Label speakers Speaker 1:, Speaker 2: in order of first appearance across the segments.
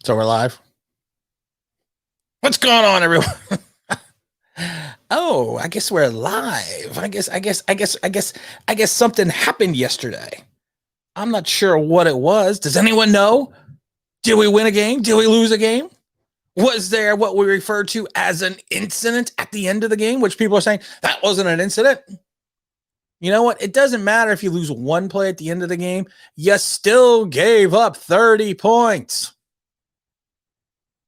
Speaker 1: So we're live. What's going on, everyone? Oh, I guess we're live. I guess something happened yesterday. I'm not sure what it was. Does anyone know? Did we win a game? Did we lose a game? Was there what we refer to as an incident at the end of the game, which people are saying that wasn't an incident? You know what? It doesn't matter if you lose one play at the end of the game. You still gave up 30 points.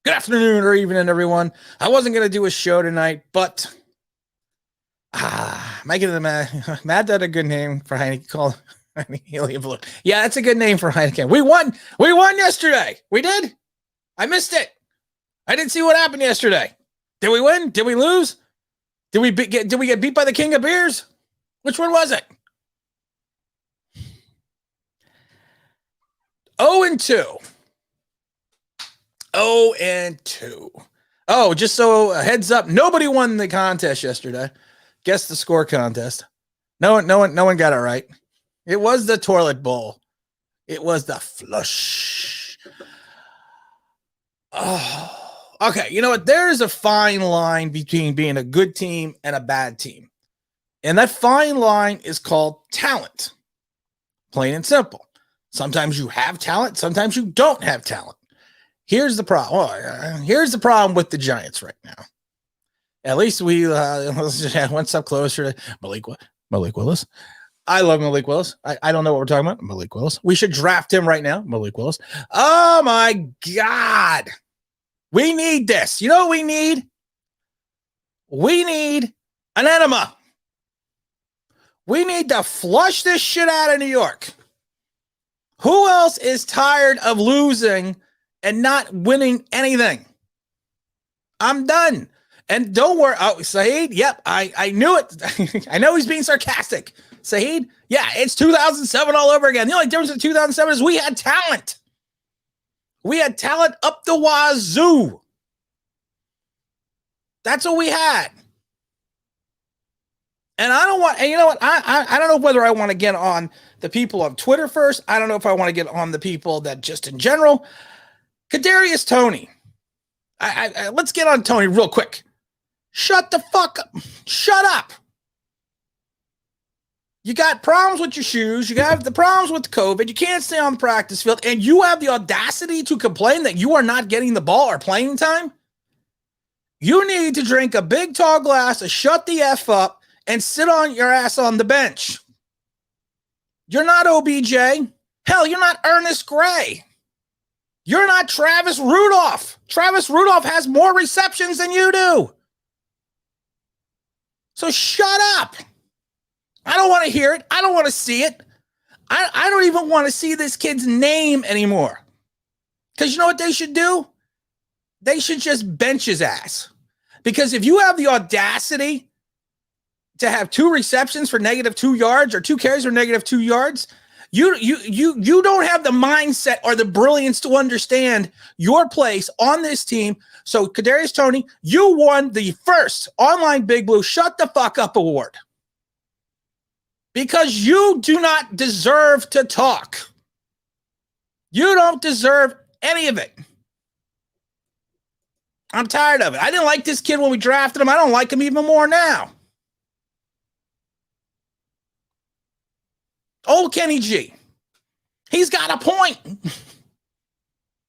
Speaker 1: Good afternoon or evening, everyone. I wasn't going to do a show tonight, but making the Matt had a good name for Heineken. Called Helium Blue. Yeah, that's a good name for Heineken. We won yesterday. We did. I missed it. I didn't see what happened yesterday. Did we win? Did we lose? Did we get beat by the king of beers? Which one was it? 0-2. 0-2. Oh, just so a heads up, nobody won the contest yesterday. Guess the score contest. No one got it right. It was the toilet bowl. It was the flush. Oh, okay. You know what? There's a fine line between being a good team and a bad team. And that fine line is called talent. Plain and simple. Sometimes you have talent. Sometimes you don't have talent. Here's the problem. Here's the problem with the Giants right now. At least we one step closer to Malik Willis. I love Malik Willis. I don't know what we're talking about. Malik Willis. We should draft him right now. Malik Willis. Oh my God. We need this. You know what we need? We need an enema. We need to flush this shit out of New York. Who else is tired of losing and not winning anything? I'm done. And don't worry. Oh, Saeed, yep, I knew it. I know he's being sarcastic. Saeed, yeah, it's 2007 all over again. The only difference in 2007 is we had talent. We had talent up the wazoo. That's what we had. And I don't want, and you know what? I don't know whether I want to get on the people on Twitter first. I don't know if I want to get on the people that just in general. Kadarius Toney. Let's get on Toney real quick. Shut the fuck up. Shut up. You got problems with your shoes. You have the problems with COVID. You can't stay on the practice field. And you have the audacity to complain that you are not getting the ball or playing time? You need to drink a big tall glass of shut the F up and sit on your ass on the bench. You're not OBJ. Hell, you're not Ernest Gray. You're not Travis Rudolph. Travis Rudolph has more receptions than you do. So shut up. I don't want to hear it. I don't want to see it. I don't even want to see this kid's name anymore. Because you know what they should do? They should just bench his ass. Because if you have the audacity to have 2 receptions for -2 yards or 2 carries for -2 yards, you don't have the mindset or the brilliance to understand your place on this team. So Kadarius Toney, you won the first online Big Blue Shut the Fuck Up award. Because you do not deserve to talk. You don't deserve any of it. I'm tired of it. I didn't like this kid when we drafted him. I don't like him even more now. Old Kenny G. He's got a point.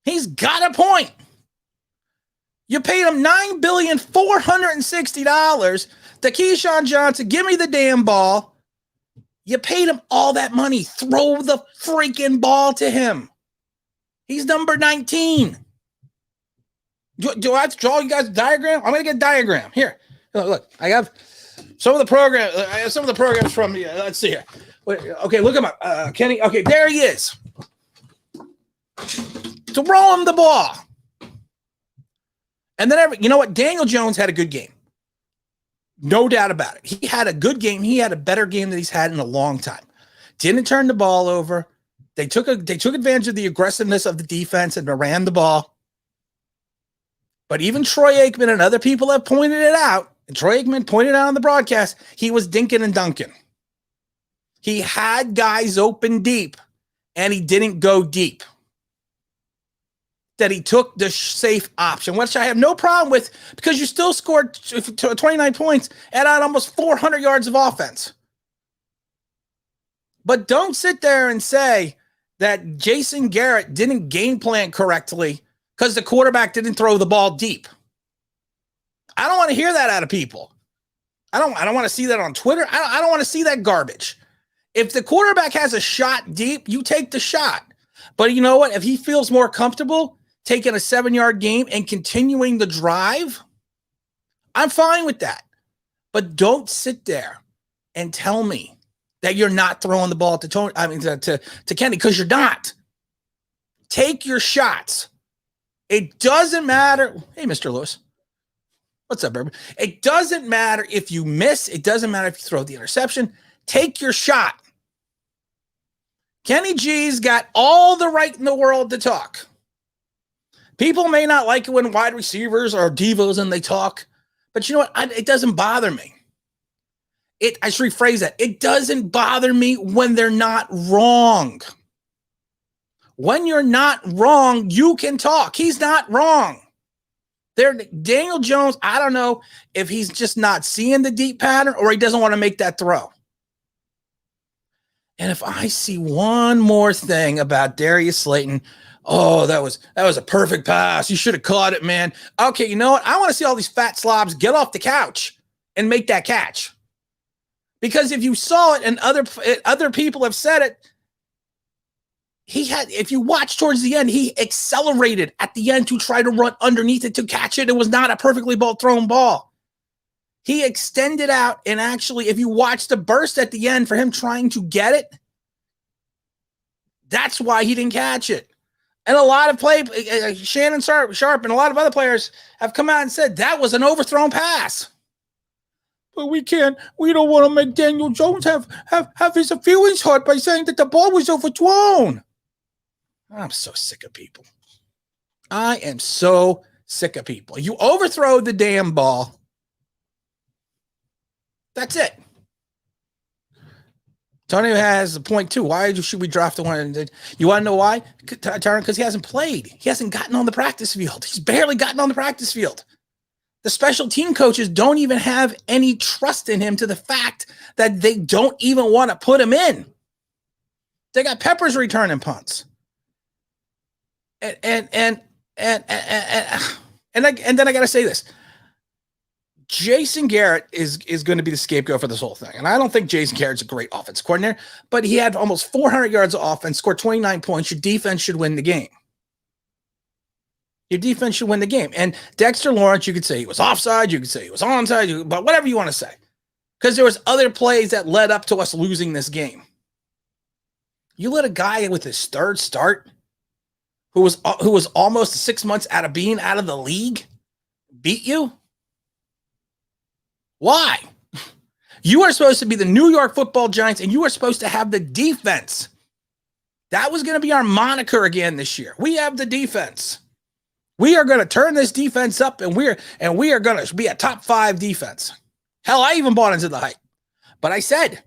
Speaker 1: He's got a point. You paid him $9,460,000 to Keyshawn Johnson. Give me the damn ball. You paid him all that money. Throw the freaking ball to him. He's number 19. Do I have to draw you guys a diagram? I'm going to get a diagram. Here. Look, I have some of the programs. I have some of the programs from the, let's see here. Okay, look him up. Kenny. Okay, there he is. Throw him the ball. And then, you know what? Daniel Jones had a good game. No doubt about it. He had a good game. He had a better game than he's had in a long time. Didn't turn the ball over. They took advantage of the aggressiveness of the defense and ran the ball. But even Troy Aikman and other people have pointed it out, and Troy Aikman pointed out on the broadcast, he was dinking and dunking. He had guys open deep, and he didn't go deep. that he took the safe option, which I have no problem with because you still scored 29 points and had almost 400 yards of offense. But don't sit there and say that Jason Garrett didn't game plan correctly because the quarterback didn't throw the ball deep. I don't want to hear that out of people. I don't want to see that on Twitter. I don't want to see that garbage. If the quarterback has a shot deep, you take the shot. But you know what? If he feels more comfortable taking a 7-yard game and continuing the drive, I'm fine with that. But don't sit there and tell me that you're not throwing the ball to Tony. I mean to Kenny, because you're not. Take your shots. It doesn't matter. Hey, Mr. Lewis. What's up, baby? It doesn't matter if you miss. It doesn't matter if you throw the interception. Take your shot. Kenny G's got all the right in the world to talk. People may not like it when wide receivers are divas and they talk, but you know what? It doesn't bother me. I should rephrase that. It doesn't bother me when they're not wrong. When you're not wrong, you can talk. He's not wrong. Daniel Jones, I don't know if he's just not seeing the deep pattern or he doesn't want to make that throw. And if I see one more thing about Darius Slayton, oh, that was a perfect pass. You should have caught it, man. Okay, you know what? I want to see all these fat slobs get off the couch and make that catch. Because if you saw it and other people have said it, if you watch towards the end, he accelerated at the end to try to run underneath it to catch it. It was not a perfectly thrown ball. He extended out, and actually, if you watch the burst at the end for him trying to get it, that's why he didn't catch it. And a lot of Shannon Sharp and a lot of other players have come out and said that was an overthrown pass. But we don't want to make Daniel Jones have his feelings hurt by saying that the ball was overthrown. I'm so sick of people. I am so sick of people. You overthrow the damn ball. That's it. Tony has a point too. Why should we draft the one? You want to know why, Tyron? Because he hasn't played. He hasn't gotten on the practice field. He's barely gotten on the practice field. The special team coaches don't even have any trust in him to the fact that they don't even want to put him in. They got Peppers returning punts. And then I got to say this. Jason Garrett is going to be the scapegoat for this whole thing. And I don't think Jason Garrett's a great offensive coordinator, but he had almost 400 yards of offense, scored 29 points. Your defense should win the game. Your defense should win the game. And Dexter Lawrence, you could say he was offside, you could say he was onside, but whatever you want to say. Because there was other plays that led up to us losing this game. You let a guy with his third start, who was almost 6 months out of being out of the league, beat you? Why? You are supposed to be the New York Football Giants, and you are supposed to have the defense. That was going to be our moniker again this year. We have the defense. We are going to turn this defense up, and we are going to be a top 5 defense. Hell, I even bought into the hype. But I said,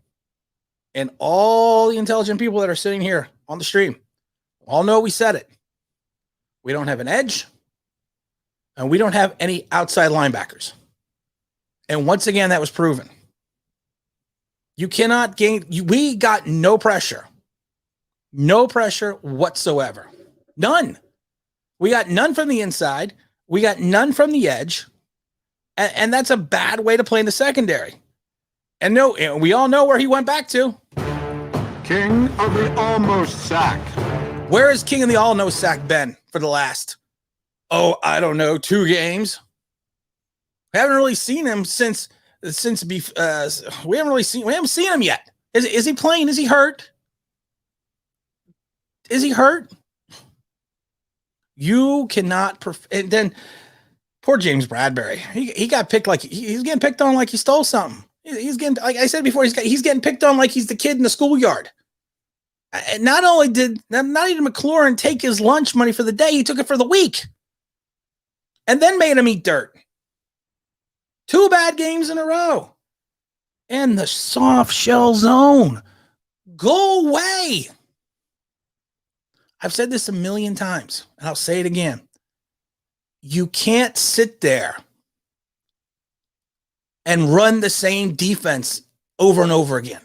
Speaker 1: and all the intelligent people that are sitting here on the stream all know we said it. We don't have an edge, and we don't have any outside linebackers. And once again, that was proven. You cannot gain. We got no pressure. No pressure whatsoever. None. We got none from the inside. We got none from the edge. And that's a bad way to play in the secondary. And we all know where he went back to.
Speaker 2: King of the almost sack.
Speaker 1: Where has King of the almost sack been for the last, I don't know, 2 games? We haven't really seen him since we haven't seen him yet. Is he playing? Is he hurt? Is he hurt? You cannot. And then poor James Bradbury. He got picked like he's getting picked on like he stole something. He's getting, like I said before, he's getting picked on like he's the kid in the schoolyard. And not even McLaurin take his lunch money for the day, he took it for the week, and then made him eat dirt. 2 bad games in a row. And the soft shell zone. Go away. I've said this a million times, and I'll say it again. You can't sit there and run the same defense over and over again.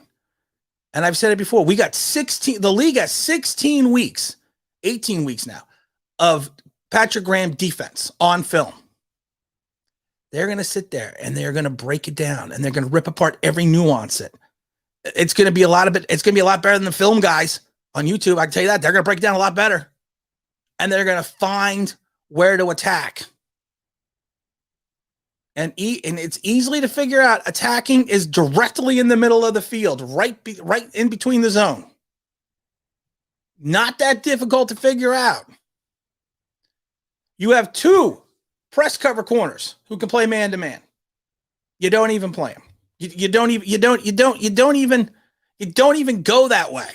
Speaker 1: And I've said it before. We got 16, the league has 16 weeks, 18 weeks now of Patrick Graham defense on film. They're going to sit there and they're going to break it down and they're going to rip apart every nuance. It's going to be a lot of it. It's going to be a lot better than the film guys on YouTube. I can tell you that. They're going to break it down a lot better. And they're going to find where to attack. And it's easily to figure out. Attacking is directly in the middle of the field, right in between the zone. Not that difficult to figure out. You have two press cover corners who can play man to man. You don't even play them. You don't even go that way.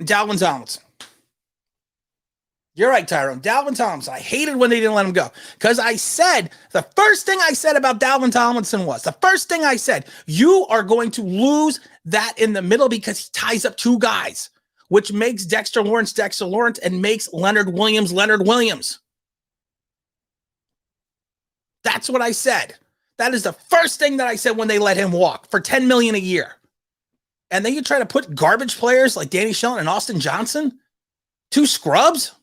Speaker 1: Dalvin Tomlinson. You're right, Tyrone. Dalvin Tomlinson. I hated when they didn't let him go. Because I said, the first thing I said about Dalvin Tomlinson was, you are going to lose that in the middle because he ties up two guys, which makes Dexter Lawrence and makes Leonard Williams. That's what I said. That is the first thing that I said when they let him walk for $10 million a year. And then you try to put garbage players like Danny Shelton and Austin Johnson, two scrubs.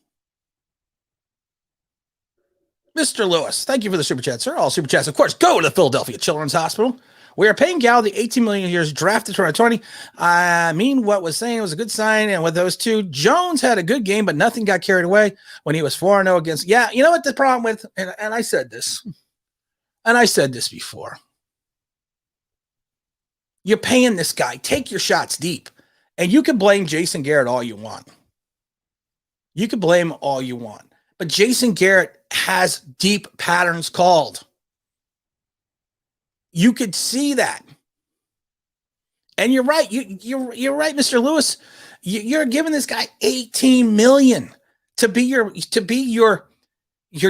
Speaker 1: Mr. Lewis, thank you for the super chat, sir. All super chats, of course, go to the Philadelphia Children's Hospital. We are paying Gallo the $18 million years drafted 2020. I mean, what was saying was a good sign. And with those two, Jones had a good game, but nothing got carried away when he was 4-0 against. Yeah, you know what the problem with, and I said this, before. You're paying this guy. Take your shots deep. And you can blame Jason Garrett all you want. But Jason Garrett has deep patterns called. You could see that. And you're right. You're right, Mr. Lewis. You're giving this guy $18 million to be your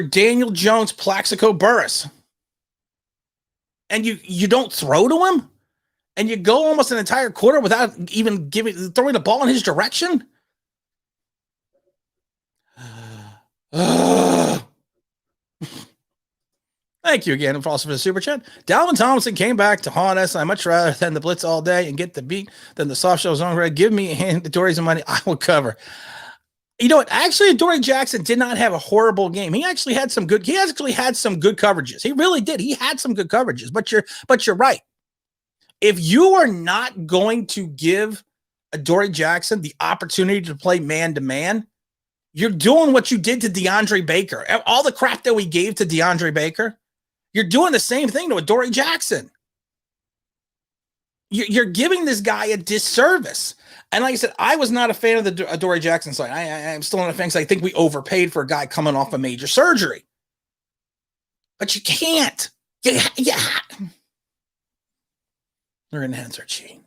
Speaker 1: Daniel Jones, Plaxico Burress. And you don't throw to him? And you go almost an entire quarter without even throwing the ball in his direction? Thank you again for the super chat. Dalvin Tomlinson came back to haunt us. I'd much rather than the blitz all day and get the beat than the soft shell zone red. Give me a hand, Dory some money. I will cover. You know what? Actually, Dory Jackson did not have a horrible game. He actually had some good coverages. He really did. He had some good coverages, but you're right. If you are not going to give Dory Jackson the opportunity to play man to man, you're doing what you did to DeAndre Baker. All the crap that we gave to DeAndre Baker, you're doing the same thing to Dory Jackson. You're giving this guy a disservice. And like I said, I was not a fan of the Dory Jackson side. I'm still not a fan because I think we overpaid for a guy coming off a major surgery. But you can't. Yeah. They're going to answer cheating.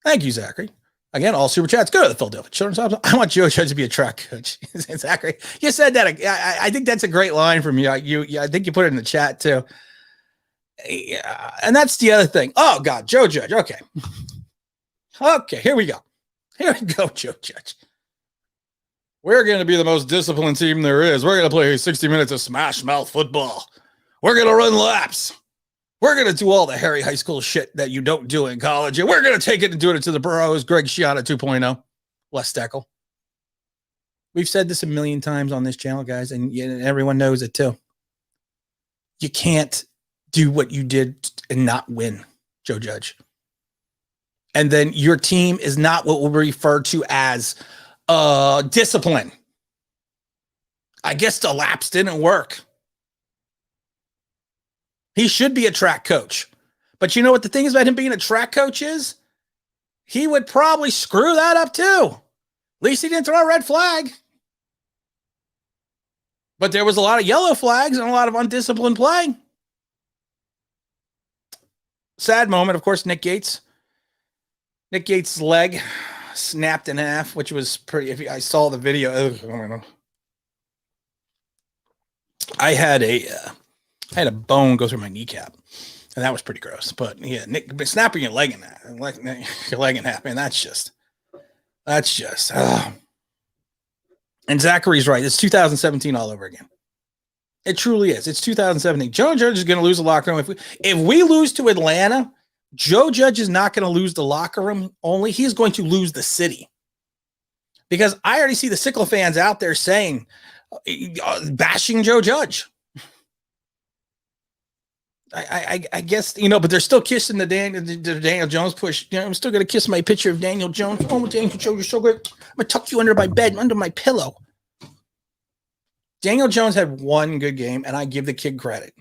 Speaker 1: Thank you, Zachary. Again, all super chats. Go to the Philadelphia Children's Hospital. I want Joe Judge to be a track coach. Zachary, you said that. I think that's a great line from you. I think you put it in the chat too. Yeah, and that's the other thing. Oh God, Joe Judge. Okay, here we go. Joe Judge. We're going to be the most disciplined team there is. We're going to play 60 minutes of smash mouth football. We're going to run laps. We're going to do all the hairy high school shit that you don't do in college. And we're going to take it and do it to the Burrows, Greg Schiano 2.0, Les Steckel. We've said this a million times on this channel, guys, and everyone knows it too. You can't do what you did and not win, Joe Judge. And then your team is not what we'll refer to as discipline. I guess the laps didn't work. He should be a track coach. But you know what the thing is about him being a track coach is? He would probably screw that up too. At least he didn't throw a red flag. But there was a lot of yellow flags and a lot of undisciplined play. Sad moment, of course, Nick Gates. Nick Gates' leg snapped in half, which was pretty. If I saw the video, I had a bone go through my kneecap, And that was pretty gross. But yeah, Nick, snapping your leg in that, your leg in half, man, that's just. And Zachary's right. It's 2017 all over again. It truly is. It's 2017. Joe Judge is going to lose the locker room. If we lose to Atlanta, Joe Judge is not going to lose the locker room only. He's going to lose the city. Because I already see the Sickle fans out there saying, bashing Joe Judge. I guess, but they're still kissing the Daniel Jones push. I'm still going to kiss my picture of Daniel Jones. Oh, Daniel Jones, you're so great. I'm going to tuck you under my bed, under my pillow. Daniel Jones had one good game, and I give the kid credit.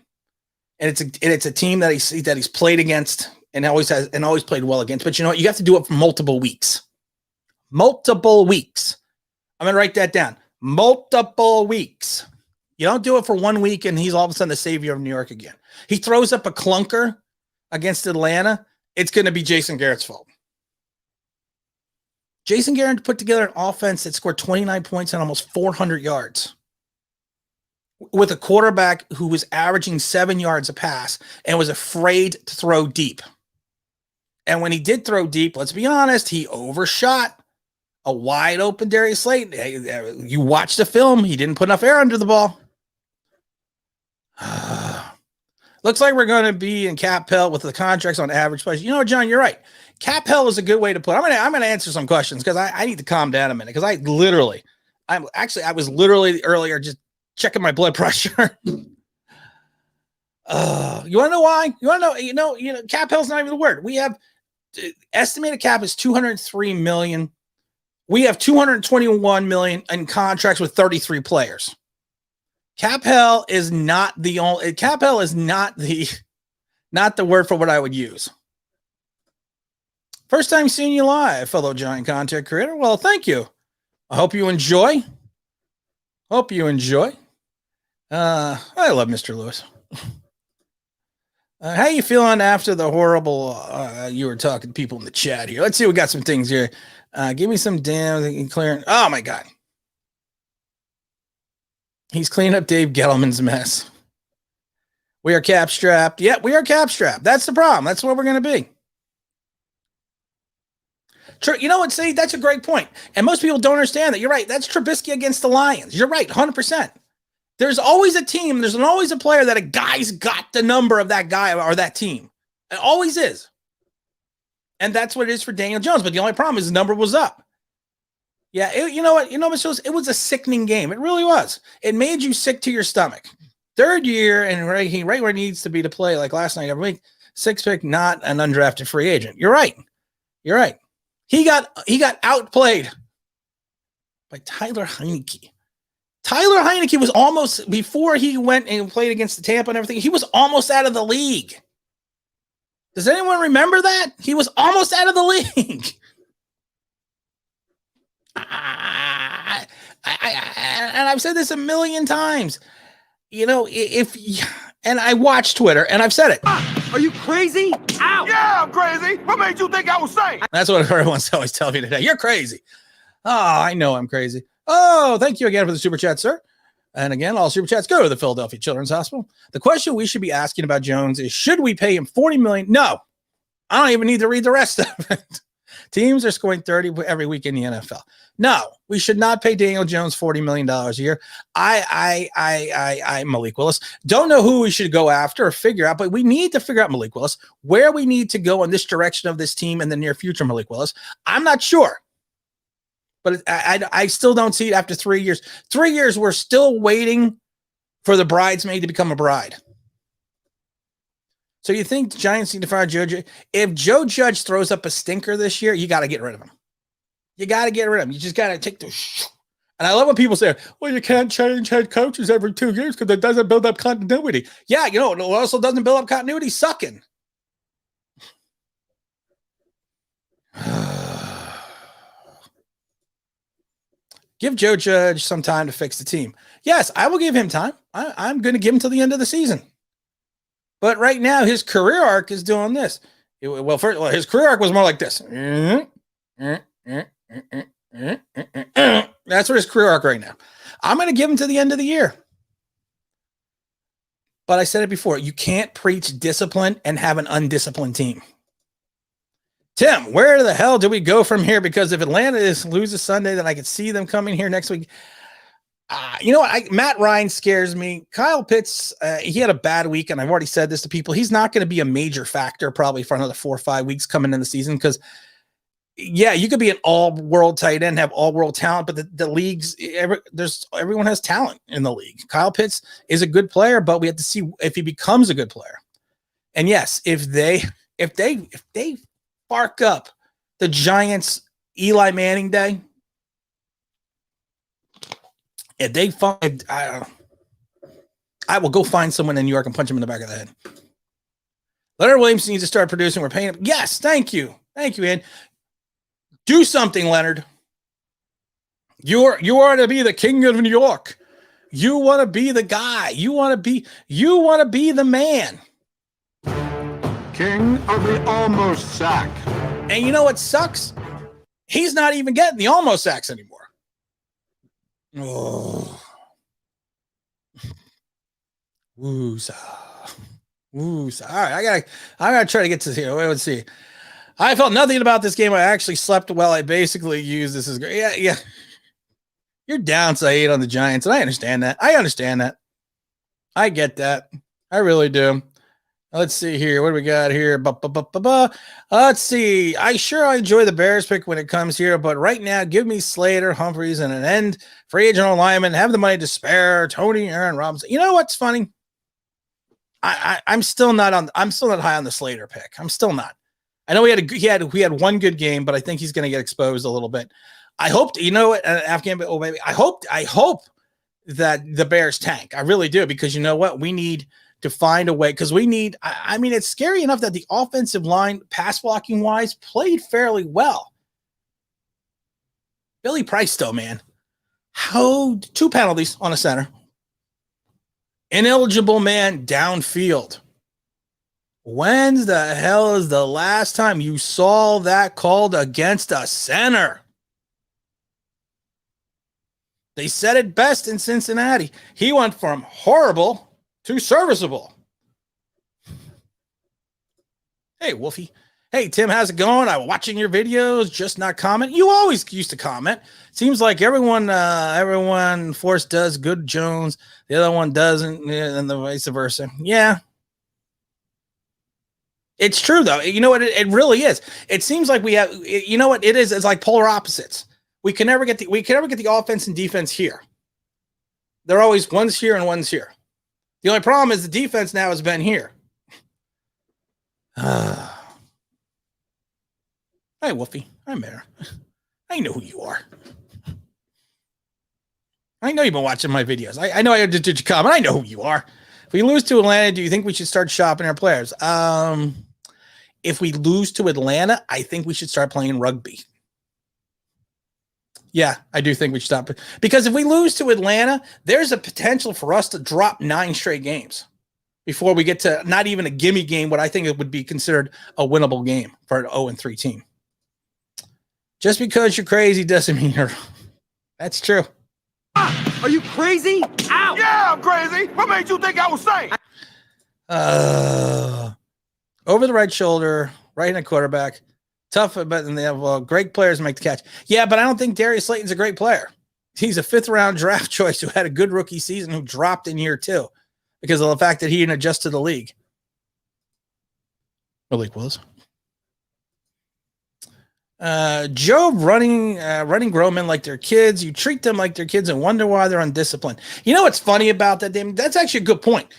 Speaker 1: And it's a team that he's played against and always played well against. But you know what? You have to do it for multiple weeks. Multiple weeks. I'm going to write that down. Multiple weeks. You don't do it for 1 week, and he's all of a sudden the savior of New York again. He throws up a clunker against Atlanta. It's going to be Jason Garrett's fault. Jason Garrett put together an offense that scored 29 points and almost 400 yards. With a quarterback who was averaging 7 yards a pass and was afraid to throw deep. And when he did throw deep, let's be honest, he overshot a wide open Darius Slayton. You watch the film. He didn't put enough air under the ball. Looks like we're going to be in cap hell with the contracts on average plays. You know, John, you're right. Cap hell is a good way to put it. I'm going to answer some questions because I need to calm down a minute because I was literally earlier just checking my blood pressure. You want to know why? You want to know, cap hell's not even the word. We have estimated cap is $203 million. We have $221 million in contracts with 33 players. Cap hell is not the word for what I would use. First time seeing you live, fellow Giant content creator. Well, thank you. I hope you enjoy. I love Mr. Lewis. How you feeling after the horrible, you were talking to people in the chat here. Let's see. We got some things here. Give me some damn clearing. Oh my God. He's cleaning up Dave Gettleman's mess. We are cap strapped. Yeah, we are cap strapped. That's the problem. That's what we're going to be. You know what? See, that's a great point. And most people don't understand that. You're right. That's Trubisky against the Lions. You're right. 100%. There's always a team. There's always a player that a guy's got the number of that guy or that team. It always is. And that's what it is for Daniel Jones. But the only problem is the number was up. Yeah, you know what? It was a sickening game. It really was. It made you sick to your stomach. Third year, and right where he needs to be to play, like last night every week. 6th pick, not an undrafted free agent. You're right. He got outplayed by Tyler Heineke. Tyler Heineke was almost, before he went and played against the Tampa and everything, he was almost out of the league. Does anyone remember that? He was almost out of the league. And I've said this a million times. And I watch Twitter, and I've said it.
Speaker 2: Are you crazy? Ow! Yeah, I'm crazy. What made you think I was sane?
Speaker 1: That's what everyone's always telling me today. You're crazy. Oh, I know I'm crazy. Oh, thank you again for the super chat, sir. And again, all super chats go to the Philadelphia Children's Hospital. The question we should be asking about Jones is, should we pay him $40 million? No, I don't even need to read the rest of it. Teams are scoring 30 every week in the NFL. No, we should not pay Daniel Jones $40 million a year. I'm Malik Willis. Don't know who we should go after or figure out, but we need to figure out, Malik Willis, where we need to go in this direction of this team in the near future, Malik Willis. I'm not sure. But I still don't see it after 3 years. 3 years, we're still waiting for the bridesmaid to become a bride. So you think the Giants need to fire Joe Judge? If Joe Judge throws up a stinker this year, you got to get rid of him. You got to get rid of him. You just got to take the And I love when people say, well, you can't change head coaches every 2 years because it doesn't build up continuity. Yeah, it also doesn't build up continuity? Sucking. Give Joe Judge some time to fix the team. Yes, I will give him time. I'm going to give him till the end of the season. But right now, his career arc is doing this. His career arc was more like this. That's what his career arc right now. I'm going to give him to the end of the year. But I said it before, you can't preach discipline and have an undisciplined team. Tim, where the hell do we go from here? Because if Atlanta loses Sunday, then I could see them coming here next week. You know what? Matt Ryan scares me. Kyle Pitts, he had a bad week, and I've already said this to people. He's not going to be a major factor probably for another 4 or 5 weeks coming in the season because, yeah, you could be an all-world tight end, have all-world talent, but the leagues, everyone has talent in the league. Kyle Pitts is a good player, but we have to see if he becomes a good player. And yes, if they spark up the Giants' Eli Manning day, if they find, I will go find someone in New York and punch him in the back of the head. Leonard Williams needs to start producing. We're paying him. Yes, thank you, Ian. Do something, Leonard. You want to be the king of New York. You want to be the guy. You want to be the man.
Speaker 2: King of the almost sack.
Speaker 1: And you know what sucks? He's not even getting the almost sacks anymore. Oh. Wooza. All right, I gotta try to get to here. Let's see. I felt nothing about this game. I actually slept well. I basically used this as great. Yeah. You're down, so I ate on the Giants, and I understand that. I get that. I really do. Let's see here. What do we got here? Let's see. I enjoy the Bears pick when it comes here, but right now, give me Slater, Humphreys, and an end free agent lineman. Have the money to spare. Tony, Aaron Robinson. You know what's funny? I'm still not high on the Slater pick. I'm still not. I know he had one good game, but I think he's going to get exposed a little bit. I hoped, Afghan, oh baby, I hope that the Bears tank. I really do, because you know what? We need to find a way, because we need, I mean, it's scary enough that the offensive line, pass blocking wise, played fairly well. Billy Price, though, man. How 2 penalties on a center. Ineligible man downfield. When's the hell is the last time you saw that called against a center? They said it best in Cincinnati. He went from horrible to serviceable. Hey, Wolfie. Hey, Tim, how's it going? I'm watching your videos, just not comment. You always used to comment. Seems like everyone Force does good Jones. The other one doesn't, and the vice versa. Yeah. It's true, though. You know what? It really is. It seems like we have, you know what it is? It's like polar opposites. We can never get the offense and defense here. They're always one's here and one's here. The only problem is the defense now has been here. Hey, Wolfie. I'm there. I know who you are. I know you've been watching my videos. I know I did your comment. I know who you are. If we lose to Atlanta, do you think we should start shopping our players? If we lose to Atlanta, I think we should start playing rugby. Yeah, I do think we should stop. Because if we lose to Atlanta, there's a potential for us to drop 9 straight games before we get to not even a gimme game, what I think it would be considered a winnable game for an 0-3 team. Just because you're crazy doesn't mean you're... That's true.
Speaker 3: Are you crazy? Ow!
Speaker 4: Yeah, I'm crazy. What made you think I was sane?
Speaker 1: Over the right shoulder, right-handed quarterback. Tough, but they have great players make the catch. Yeah, but I don't think Darius Slayton's a great player. He's a 5th-round draft choice who had a good rookie season who dropped in year 2 because of the fact that he didn't adjust to the league. Malik Willis. Joe running grown men like they're kids. You treat them like they're kids and wonder why they're undisciplined. You know what's funny about that, Damon? That's actually a good point.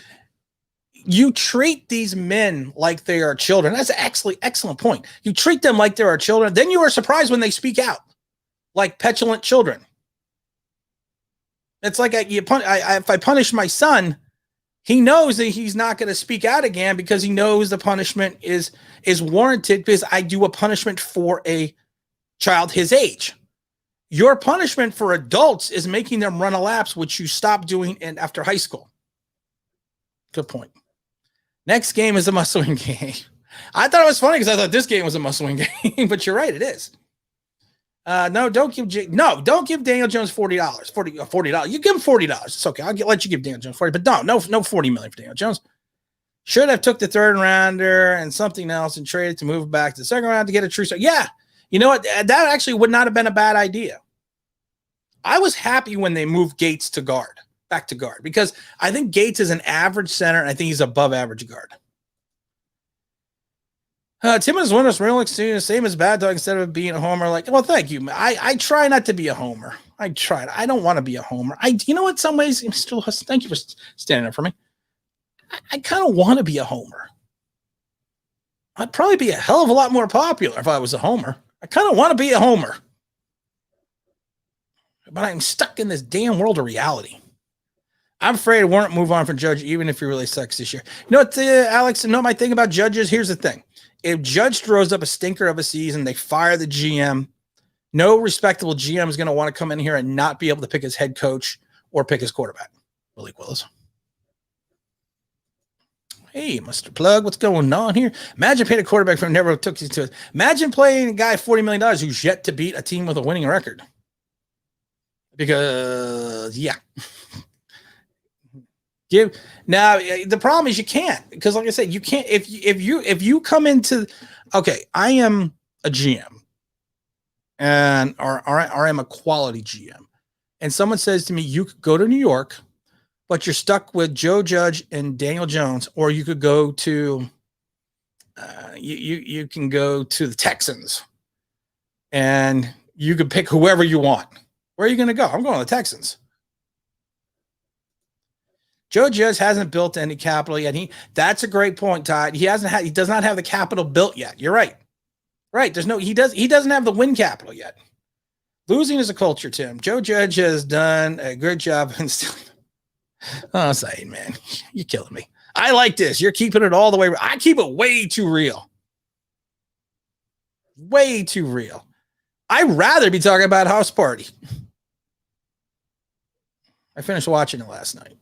Speaker 1: You treat these men like they are children. That's actually excellent point. You treat them like they are children. Then you are surprised when they speak out like petulant children. It's like if I punish my son, he knows that he's not going to speak out again because he knows the punishment is warranted because I do a punishment for a child his age. Your punishment for adults is making them run a laps, which you stop doing after high school. Good point. Next game is a must-win game. I thought it was funny because I thought this game was a must-win game, but you're right, it is. No, don't give Daniel Jones $40. $40. You give him $40. It's okay. Let you give Daniel Jones 40, but no $40 million for Daniel Jones. Should have took the third rounder and something else and traded to move back to the second round to get a true start. Yeah, you know what? That actually would not have been a bad idea. I was happy when they moved Gates to guard, back to guard, because I think Gates is an average center, and I think he's above average guard. Tim is one of us real the same as Bad Dog instead of being a homer. Like, well, thank you. I try not to be a homer. I tried. I don't want to be a homer. You know what? Some ways, still, thank you for standing up for me. I kind of want to be a homer. I'd probably be a hell of a lot more popular if I was a homer. I kind of want to be a homer. But I'm stuck in this damn world of reality. I'm afraid I won't move on from Judge, even if he really sucks this year. You know what, Alex? You know my thing about Judges? Here's the thing. If Judge throws up a stinker of a season, they fire the GM. No respectable GM is going to want to come in here and not be able to pick his head coach or pick his quarterback. Malik Willis. Hey, Mr. Plug, what's going on here? Imagine paying a quarterback from never took you to it. Imagine playing a guy $40 million who's yet to beat a team with a winning record. Because, yeah. Now the problem is you can't, because like I said, you can't if you come into, okay, I am a GM and or I'm a quality GM, and someone says to me, you could go to New York, but you're stuck with Joe Judge and Daniel Jones, or you could go to you can go to the Texans and you could pick whoever you want. Where are you going to go? I'm going to the Texans. Joe Judge hasn't built any capital yet. That's a great point, Todd. He does not have the capital built yet. You're right. Right. He doesn't have the win capital yet. Losing is a culture, Tim. Joe Judge has done a good job instilling. Oh, Saeed, man, you're killing me. I like this. You're keeping it all the way. I keep it way too real. Way too real. I'd rather be talking about House Party. I finished watching it last night.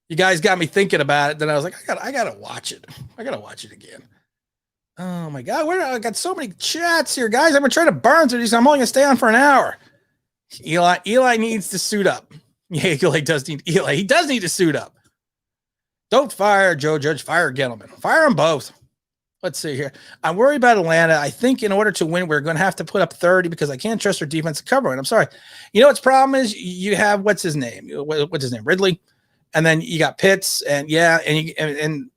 Speaker 1: You guys got me thinking about it. Then I was like, I gotta watch it. I gotta watch it again. Oh my God, I got so many chats here, guys. I'm gonna try to burn through these. I'm only gonna stay on for an hour. Eli needs to suit up. Yeah, Eli does need. He does need to suit up. Don't fire Joe Judge. Fire Gettleman. Fire them both. Let's see here. I'm worried about Atlanta. I think in order to win, we're going to have to put up 30 because I can't trust their defense to cover it. I'm sorry. You know what's problem is you have what's his name? Ridley. And then you got Pitts, and yeah, and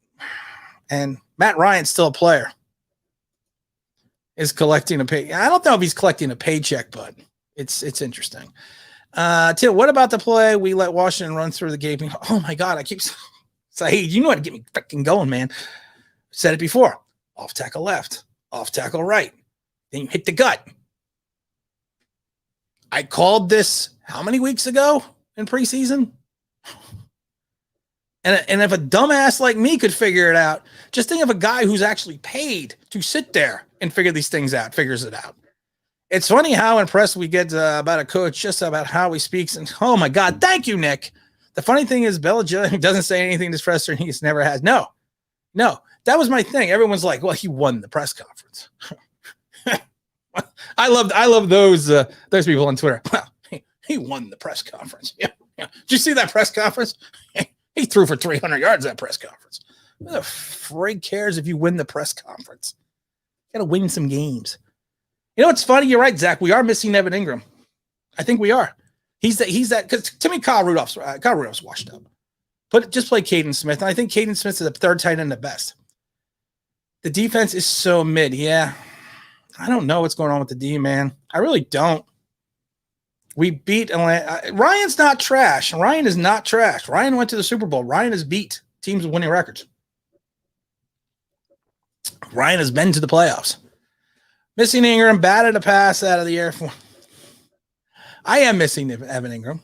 Speaker 1: Matt Ryan's still a player. Is collecting a pay. I don't know if he's collecting a paycheck, but it's interesting. Tim, what about the play we let Washington run through the gaping? Oh my God, I keep saying, hey, you know how to get me freaking going, man. Said it before. Off tackle left, off tackle right. Then you hit the gut. I called this how many weeks ago in preseason? And if a dumbass like me could figure it out, just think of a guy who's actually paid to sit there and figure these things out, figures it out. It's funny how impressed we get about a coach just about how he speaks. And oh my God, thank you, Nick. The funny thing is Belichick doesn't say anything this presser, and he just never has. No, that was my thing. Everyone's like, well, he won the press conference. I love those people on Twitter. Well, he won the press conference. Yeah. Did you see that press conference? He threw for 300 yards at that press conference. Who the frig cares if you win the press conference? You got to win some games. You know what's funny? You're right, Zach. We are missing Evan Ingram. I think we are. He's that because to me, Kyle Rudolph's washed up. But just play Caden Smith. And I think Caden Smith is the third tight end at best. The defense is so mid. Yeah. I don't know what's going on with the D, man. I really don't. We beat Atlanta. Ryan's not trash. Ryan is not trash. Ryan went to the Super Bowl. Ryan has beat teams with winning records. Ryan has been to the playoffs. Missing Ingram, batted a pass out of the air. I am missing Evan Ingram.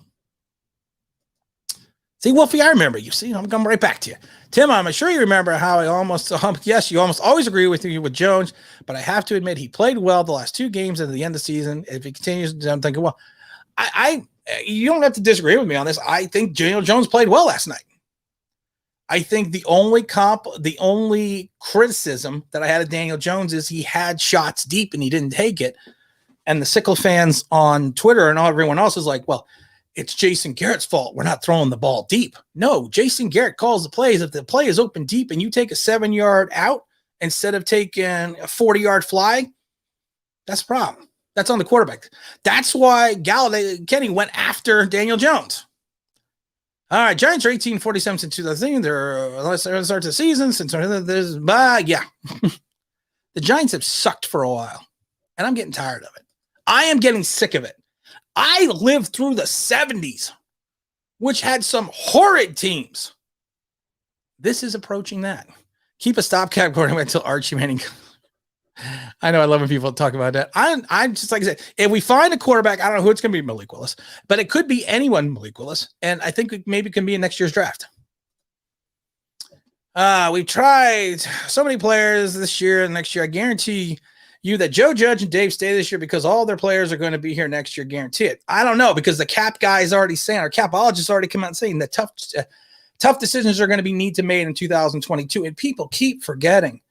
Speaker 1: See, Wolfie, I remember you. See, I'm coming right back to you. Tim, I'm sure you remember how I almost, yes, you almost always agree with you with Jones, but I have to admit he played well the last two games at the end of the season. If he continues, I'm thinking, well, you don't have to disagree with me on this. I think Daniel Jones played well last night. I think the only criticism that I had of Daniel Jones is he had shots deep and he didn't take it. And the Sickle fans on Twitter and everyone else is like, well, it's Jason Garrett's fault. We're not throwing the ball deep. No, Jason Garrett calls the plays. If the play is open deep and you take a 7-yard out instead of taking a 40-yard fly, that's a problem. That's on the quarterback. That's why Kenny went after Daniel Jones. All right, Giants are 18-47 since 2013. They're let's start the season since there's yeah. The Giants have sucked for a while, and I'm getting tired of it. I am getting sick of it. I lived through the 70s, which had some horrid teams. This is approaching that. Keep a stopgap going until Archie Manning. I know I love when people talk about that. I'm just like I said, if we find a quarterback, I don't know who it's going to be, Malik Willis, but it could be anyone, Malik Willis, and I think it maybe can be in next year's draft. We've tried so many players this year and next year. I guarantee you that Joe Judge and Dave stay this year because all their players are going to be here next year. Guarantee it. I don't know because the cap guy is already saying, our capologist already come out and saying that tough decisions are going to be need to made in 2022, and people keep forgetting.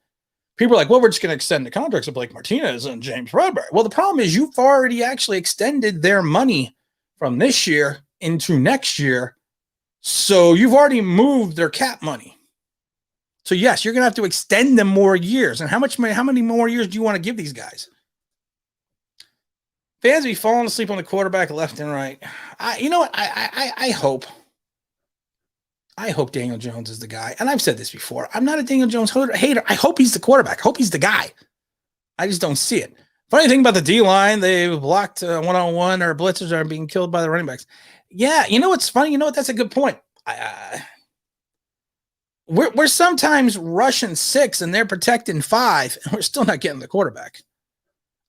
Speaker 1: People are like, well, we're just going to extend the contracts of Blake Martinez and James Bradbury. Well, the problem is you've already actually extended their money from this year into next year. So you've already moved their cap money. So yes, you're going to have to extend them more years. And how many more years do you want to give these guys? Fans be falling asleep on the quarterback left and right. You know what? I hope Daniel Jones is the guy. And I've said this before. I'm not a Daniel Jones hater. I hope he's the quarterback. I hope he's the guy. I just don't see it. Funny thing about the D-line, they blocked one-on-one or blitzers are being killed by the running backs. Yeah, you know what's funny? You know what? That's a good point. We're sometimes rushing 6 and they're protecting 5, and we're still not getting the quarterback.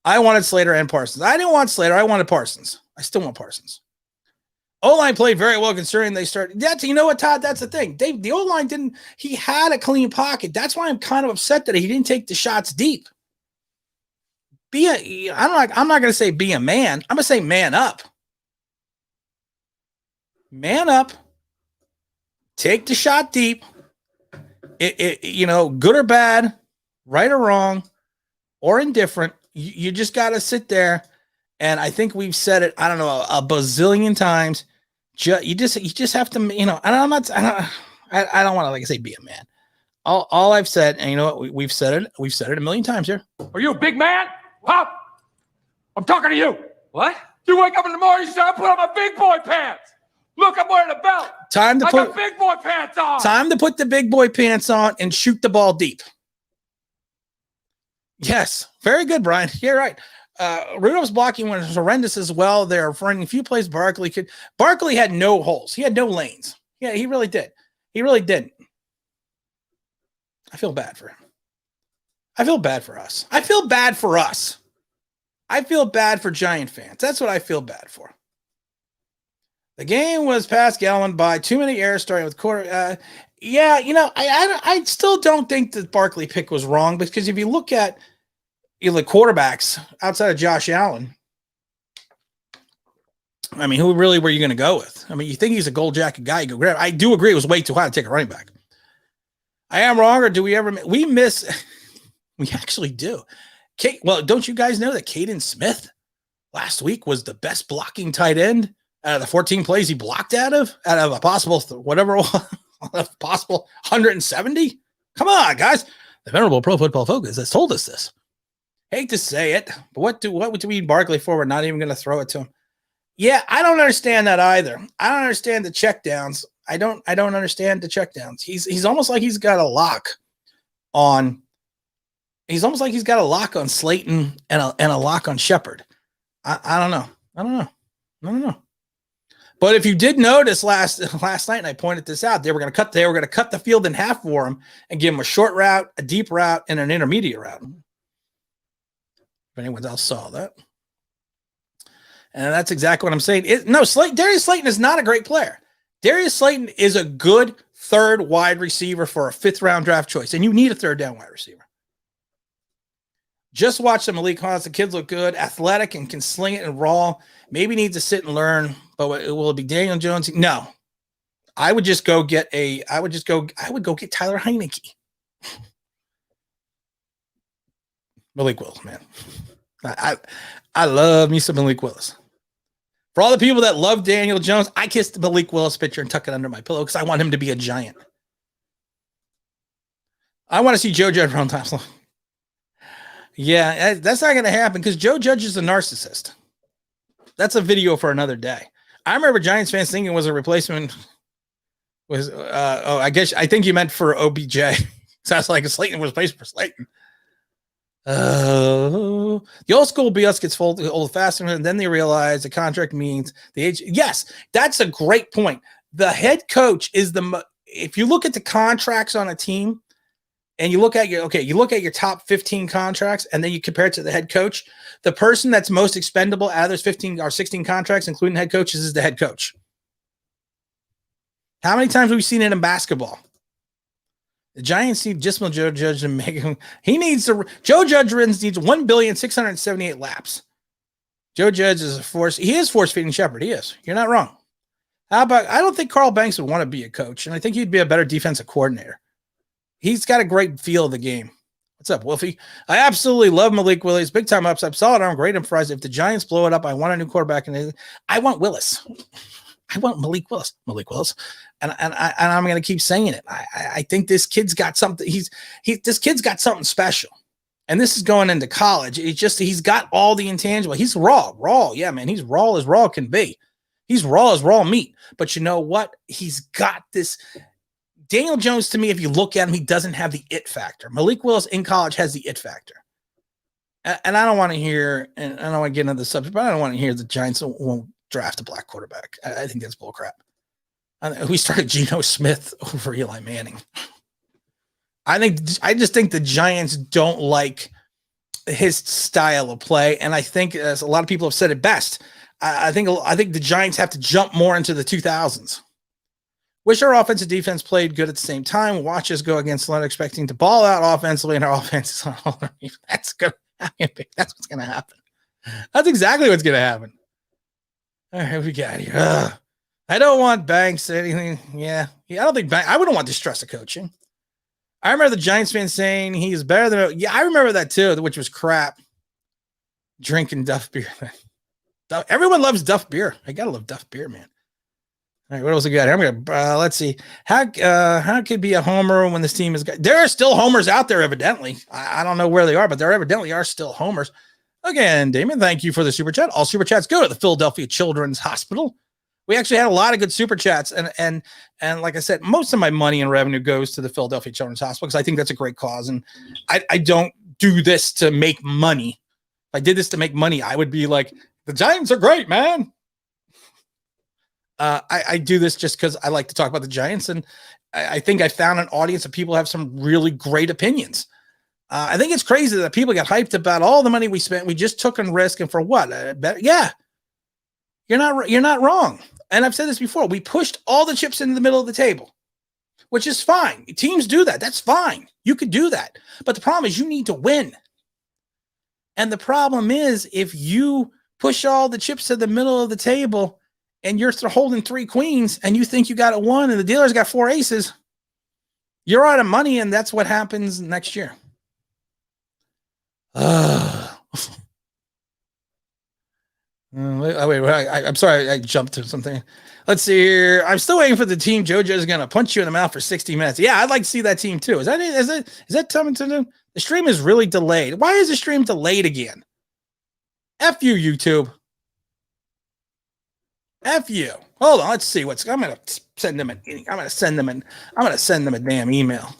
Speaker 1: I wanted Slater and Parsons. I didn't want Slater. I wanted Parsons. I still want Parsons. O-line played very well considering they started. You know what, Todd? That's the thing. The O-line didn't. He had a clean pocket. That's why I'm kind of upset that he didn't take the shots deep. I'm not going to say be a man. I'm going to say man up. Man up. Take the shot deep. Good or bad, right or wrong, or indifferent. You just got to sit there. And I think we've said it, I don't know, a bazillion times. You just have to, and I don't want to, like I say, be a man. All I've said, and you know what, we've said it a million times here.
Speaker 4: Are you a big man? Pop! I'm talking to you.
Speaker 3: What?
Speaker 4: You wake up in the morning, you say, I put on my big boy pants. Look, I'm wearing a belt. I got big boy pants on.
Speaker 1: Time to put the big boy pants on and shoot the ball deep. Yes. Very good, Brian. You're right. Rudolph's blocking was horrendous as well. They're running a few plays. Barkley had no holes. He had no lanes. Yeah, he really did. He really didn't. I feel bad for him. I feel bad for us. I feel bad for us. I feel bad for Giant fans. That's what I feel bad for. The game was Pascal by too many errors starting with quarter. I still don't think the Barkley pick was wrong because if you look at the quarterbacks outside of Josh Allen, I mean, who really were you going to go with? I mean, you think he's a gold jacket guy, you go grab. I do agree it was way too high to take a running back. I am wrong, or do we ever we miss? We actually do. Well, don't you guys know that Caden Smith last week was the best blocking tight end out of the 14 plays he blocked out of a possible whatever possible 170? Come on, guys. The venerable Pro Football Focus has told us this. Hate to say it, but what do we need Barkley for? We're not even going to throw it to him. Yeah, I don't understand that either. I don't understand the checkdowns. I don't understand the checkdowns. He's almost like he's got a lock on. He's almost like he's got a lock on Slayton and a lock on Shepard. I don't know. But if you did notice last night, and I pointed this out, they were going to cut the field in half for him and give him a short route, a deep route, and an intermediate route. If anyone else saw that. And that's exactly what I'm saying. Darius Slayton is not a great player. Darius Slayton is a good third wide receiver for a 5th-round draft choice, and you need a third-down wide receiver. Just watch the Malik Collins. The kids look good, athletic, and can sling it and raw. Maybe needs to sit and learn, but will it be Daniel Jones? No. I would go get Tyler Heineke. Malik Willis, man. I love me some Malik Willis. For all the people that love Daniel Jones, I kissed the Malik Willis picture and tuck it under my pillow because I want him to be a giant. I want to see Joe Judge run times long. Yeah, that's not going to happen because Joe Judge is a narcissist. That's a video for another day. I remember Giants fans thinking it was a replacement. I think you meant for OBJ. Sounds like a Slayton was replaced for Slayton. The old school BS gets old faster, and then they realize the contract means the age. Yes, that's a great point. The head coach is if you look at the contracts on a team and you look at your top 15 contracts and then you compare it to the head coach, the person that's most expendable out of those 15 or 16 contracts, including head coaches, is the head coach. How many times have we seen it in basketball? The Giants need Joe Judge to make him. Joe Judge needs 1,678 laps. Joe Judge is a force. He is force feeding Shepard. He is. You're not wrong. I don't think Carl Banks would want to be a coach, and I think he'd be a better defensive coordinator. He's got a great feel of the game. What's up, Wolfie? I absolutely love Malik Willis. Big time upside. Solid arm. Great improvised. If the Giants blow it up, I want a new quarterback. And I want Willis. I want Malik Willis. And I'm going to keep saying it. I think this kid's got something. This kid's got something special. And this is going into college. He's got all the intangible. He's raw. Yeah, man. He's raw as raw can be. He's raw as raw meat. But you know what? He's got this. Daniel Jones, to me, if you look at him, he doesn't have the it factor. Malik Willis in college has the it factor. And I don't want to hear, and I don't want to get into the subject, but I don't want to hear the Giants won't draft a black quarterback. I think that's bullcrap. We started Geno Smith over Eli Manning. I just think the Giants don't like his style of play, and I think, as a lot of people have said it best, I think the Giants have to jump more into the 2000s. Wish our offensive defense played good at the same time. Watch us go against Leonard, expecting to ball out offensively, and our offense is on. That's what's going to happen. That's exactly what's going to happen. All right, we got here. I don't want Banks or anything. Yeah. I don't think I wouldn't want distrust of coaching. I remember the Giants fans saying he's better than. Yeah, I remember that too, which was crap. Drinking Duff beer. Everyone loves Duff beer. I gotta love Duff beer, man. All right, what else we got here? I'm gonna let's see. How could be a homer when this team is? There are still homers out there, evidently. I don't know where they are, but there evidently are still homers. Again, Damon, thank you for the super chat. All super chats go to the Philadelphia Children's Hospital. We actually had a lot of good super chats, and like I said, most of my money and revenue goes to the Philadelphia Children's Hospital because I think that's a great cause, and I don't do this to make money. If I did this to make money, I would be like, the Giants are great, man. I do this just because I like to talk about the Giants, and I think I found an audience of people who have some really great opinions. I think it's crazy that people get hyped about all the money we spent. We just took on risk, and for what? Yeah, you're not wrong. And I've said this before. We pushed all the chips into the middle of the table, which is fine. Teams do that. That's fine. You could do that. But the problem is you need to win. And the problem is if you push all the chips to the middle of the table and you're holding 3 queens and you think you got a 1 and the dealer's got 4 aces, you're out of money, and that's what happens next year. I'm sorry, I jumped to something. Let's see here. I'm still waiting for the team. JoJo is going to punch you in the mouth for 60 minutes. Yeah, I'd like to see that team too. Is that coming to them? The stream is really delayed. Why is the stream delayed again? F you, YouTube. F you. Hold on. Let's see I'm going to send them I'm going to send them a damn email.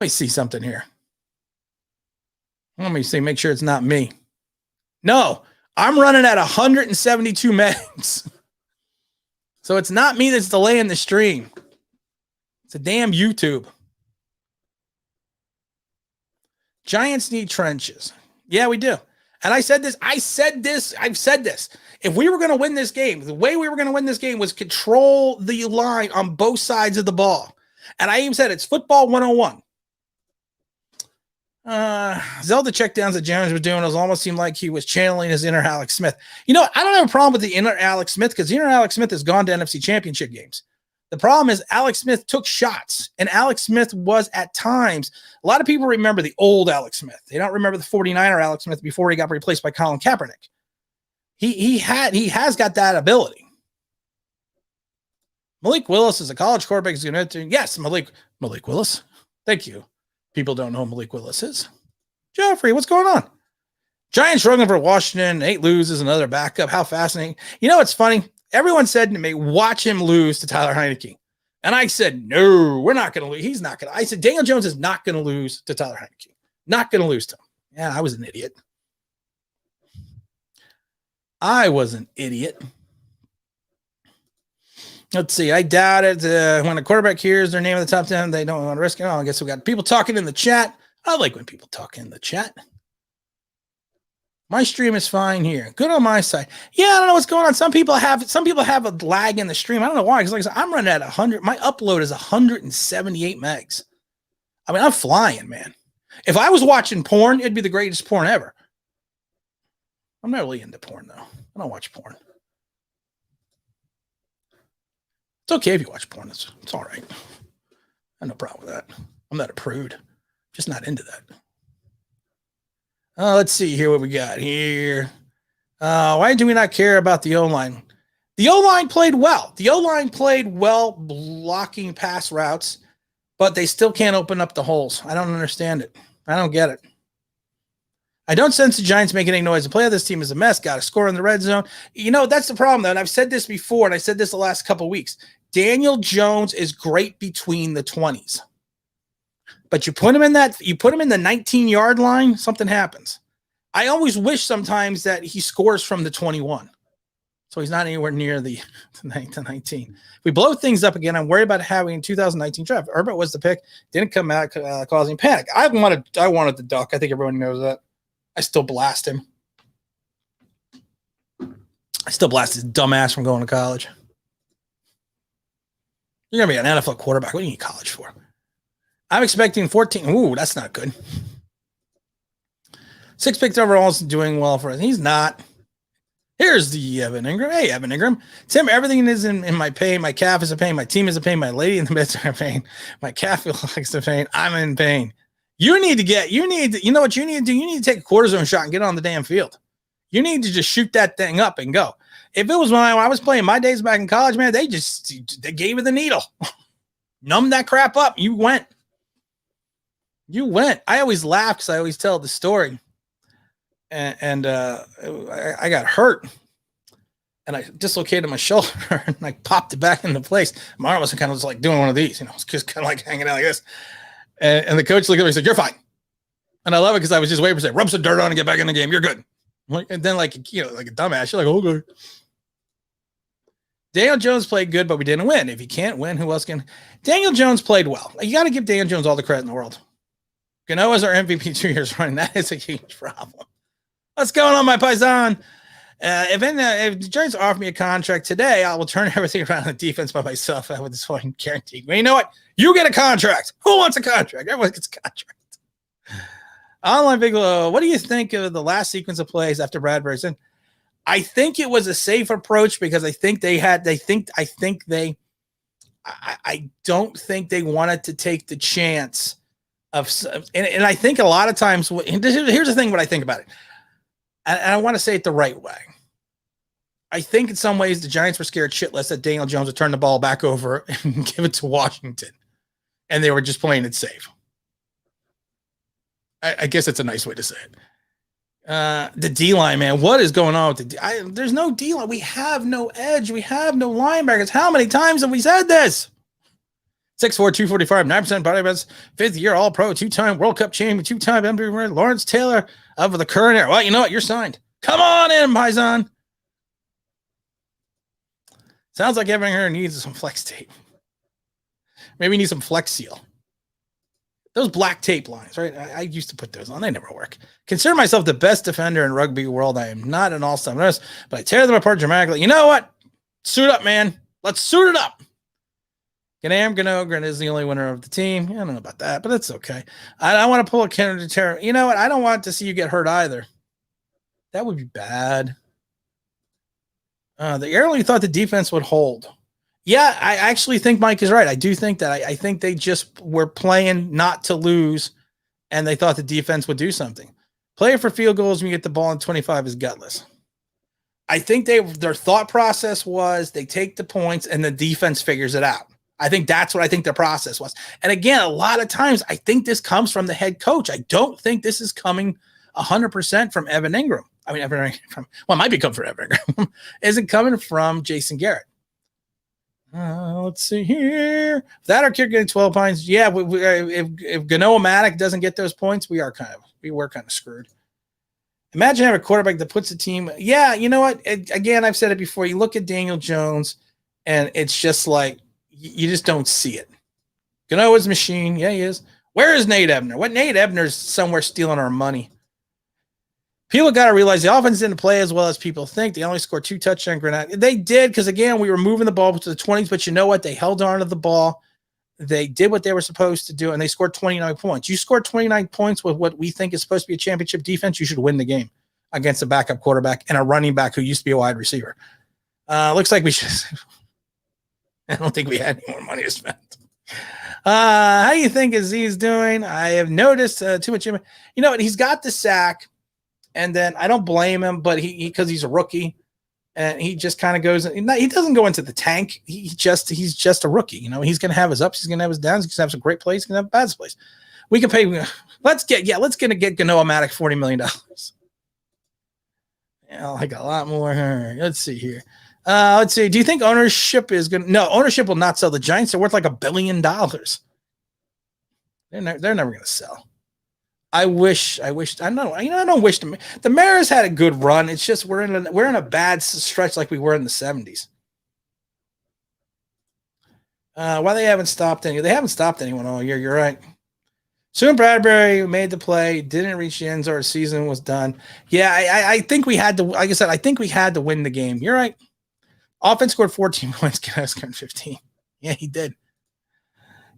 Speaker 1: Let me see something here. Let me see. Make sure it's not me. No. I'm running at 172 megs. So it's not me that's delaying the stream. It's a damn YouTube. Giants need trenches. Yeah, we do. And I've said this. If we were going to win this game, the way we were going to win this game was control the line on both sides of the ball. And I even said it's football 101. Zelda checkdowns that Jones was doing, it almost seemed like he was channeling his inner Alex Smith. You know, I don't have a problem with the inner Alex Smith because the inner Alex Smith has gone to NFC Championship games. The problem is Alex Smith took shots, and Alex Smith was at times, a lot of people remember the old Alex Smith. They don't remember the 49er Alex Smith before he got replaced by Colin Kaepernick. He has got that ability. Malik Willis is a college quarterback. Is going to yes, Malik Willis. Thank you. People don't know who Malik Willis is. Jeffrey, what's going on? Giants struggling for Washington. 8 loses, another backup. How fascinating. You know, it's funny. Everyone said to me, watch him lose to Tyler Heineke. And I said, no, we're not going to lose. He's not going to. I said, Daniel Jones is not going to lose to Tyler Heineke. Not going to lose to him. Yeah, I was an idiot. Let's see. I doubt it. When a quarterback hears their name in the top 10, they don't want to risk it. Oh, I guess we got people talking in the chat. I like when people talk in the chat. My stream is fine here. Good on my side. Yeah, I don't know what's going on. Some people have a lag in the stream. I don't know why. Because like I said, I'm running at 100. My upload is 178 megs. I mean, I'm flying, man. If I was watching porn, it'd be the greatest porn ever. I'm not really into porn, though. I don't watch porn. It's okay if you watch porn. It's all right. I have no problem with that. I'm not a prude. Just not into that. Let's see here what we got here. Why do we not care about the O-line? The O-line played well. The O-line played well blocking pass routes, but they still can't open up the holes. I don't understand it. I don't get it. I don't sense the Giants making any noise. The play of this team is a mess. Got to score in the red zone. You know, that's the problem, though. And I've said this before, and I said this the last couple of weeks. Daniel Jones is great between the 20s. But you put him in the 19-yard line, something happens. I always wish sometimes that he scores from the 21. So he's not anywhere near the 19. If we blow things up again, I'm worried about having 2019 draft. Herbert was the pick. Didn't come out causing panic. I wanted the duck. I think everyone knows that. I still blast him. I still blast his dumbass from going to college. You're going to be an NFL quarterback. What do you need college for? I'm expecting 14. Ooh, that's not good. 6 picked overall is doing well for us. He's not. Here's the Evan Ingram. Hey, Evan Ingram. Tim, everything is in my pain. My calf is a pain. My team is a pain. My lady in the bed's in pain. My calf feels like the pain. I'm in pain. You know what you need to do? You need to take a cortisone shot and get on the damn field. You need to just shoot that thing up and go. If it was when I was playing my days back in college, man, they gave you the needle. Numb that crap up. You went. I always laugh because I always tell the story. And I got hurt. And I dislocated my shoulder and I popped it back into place. My arm was kind of just like doing one of these, it's just kind of like hanging out like this. And the coach looked at me and said, "You're fine." And I love it because I was just waiting for say, rub some dirt on and get back in the game. You're good. And then like a dumbass, you're like, "Oh, good." Daniel Jones played good, but we didn't win. If you can't win, who else can? Daniel Jones played well. You got to give Daniel Jones all the credit in the world. Gano is our MVP 2 years running. That is a huge problem. What's going on, my paisan? If the Giants offer me a contract today, I will turn everything around on the defense by myself. I would just fucking guarantee. Well, you know what? You get a contract. Who wants a contract? Everyone gets a contract. Online Bigelow, what do you think of the last sequence of plays after Bradbury's in? I think it was a safe approach because I don't think they wanted to take the chance of, and I think a lot of times, here's the thing, what I think about it. And I want to say it the right way. I think in some ways the Giants were scared shitless that Daniel Jones would turn the ball back over and give it to Washington. And they were just playing it safe. I guess that's a nice way to say it. The D-line, man. What is going on with there's no D-line. We have no edge. We have no linebackers. How many times have we said this? 6'4", 245, 9% body mass, 5th year All-Pro, 2-time World Cup champion, 2-time MVP, Lawrence Taylor of the current era. Well, you know what? You're signed. Come on in, Paisan. Sounds like Evan Ingram needs some flex tape. Maybe need some flex seal. Those black tape lines, right? I used to put those on. They never work. Consider myself the best defender in rugby world. I am not an all-star nurse, but I tear them apart dramatically. You know what? Suit up, man. Let's suit it up. Ganogran is the only winner of the team. I don't know about that, but that's okay. I want to pull a Kennedy Terror. You know what? I don't want to see you get hurt either. That would be bad. The early thought the defense would hold. Yeah, I actually think Mike is right. I do think that. I think they just were playing not to lose, and they thought the defense would do something. Playing for field goals when you get the ball in 25 is gutless. I think their thought process was they take the points and the defense figures it out. I think that's what I think their process was. And again, a lot of times I think this comes from the head coach. I don't think this is coming 100% from Evan Ingram. I mean, it might be coming from Evan Ingram. Is it coming from Jason Garrett? Let's see here. If that our kicker getting 12 points, yeah. If Gano-Matic doesn't get those points, we were kind of screwed. Imagine having a quarterback that puts the team. Yeah, you know what? Again, I've said it before. You look at Daniel Jones, and it's just like you just don't see it. Gano is a machine. Yeah, he is. Where is Nate Ebner? What Nate Ebner's somewhere stealing our money. People got to realize the offense didn't play as well as people think. They only scored 2 touchdowns. They did because, again, we were moving the ball to the 20s, but you know what? They held on to the ball. They did what they were supposed to do, and they scored 29 points. You scored 29 points with what we think is supposed to be a championship defense, you should win the game against a backup quarterback and a running back who used to be a wide receiver. Looks like we should. I don't think we had any more money to spend. How do you think Aziz doing? I have noticed too much. You know what? He's got the sack. And then I don't blame him, but because he's a rookie, and he just kind of goes. He doesn't go into the tank. He's just a rookie. You know, he's going to have his ups. He's going to have his downs. He's going to have some great plays. He's going to have bad plays. We can pay. Let's get Gano-Matic $40 million. Yeah, like a lot more. Let's see here. Let's see. Do you think ownership is going? No, ownership will not sell. The Giants are worth like $1 billion. They're never going to sell. I don't wish the Mariners had a good run. It's just we're in a bad stretch like we were in the 70s. Why they haven't stopped any? They haven't stopped anyone all year. You're right. Soon Bradbury made the play, didn't reach the end zone. Our season was done. Yeah, I think we had to. Like I said, I think we had to win the game. You're right. Offense scored 14 points. Guys scored 15. Yeah, he did.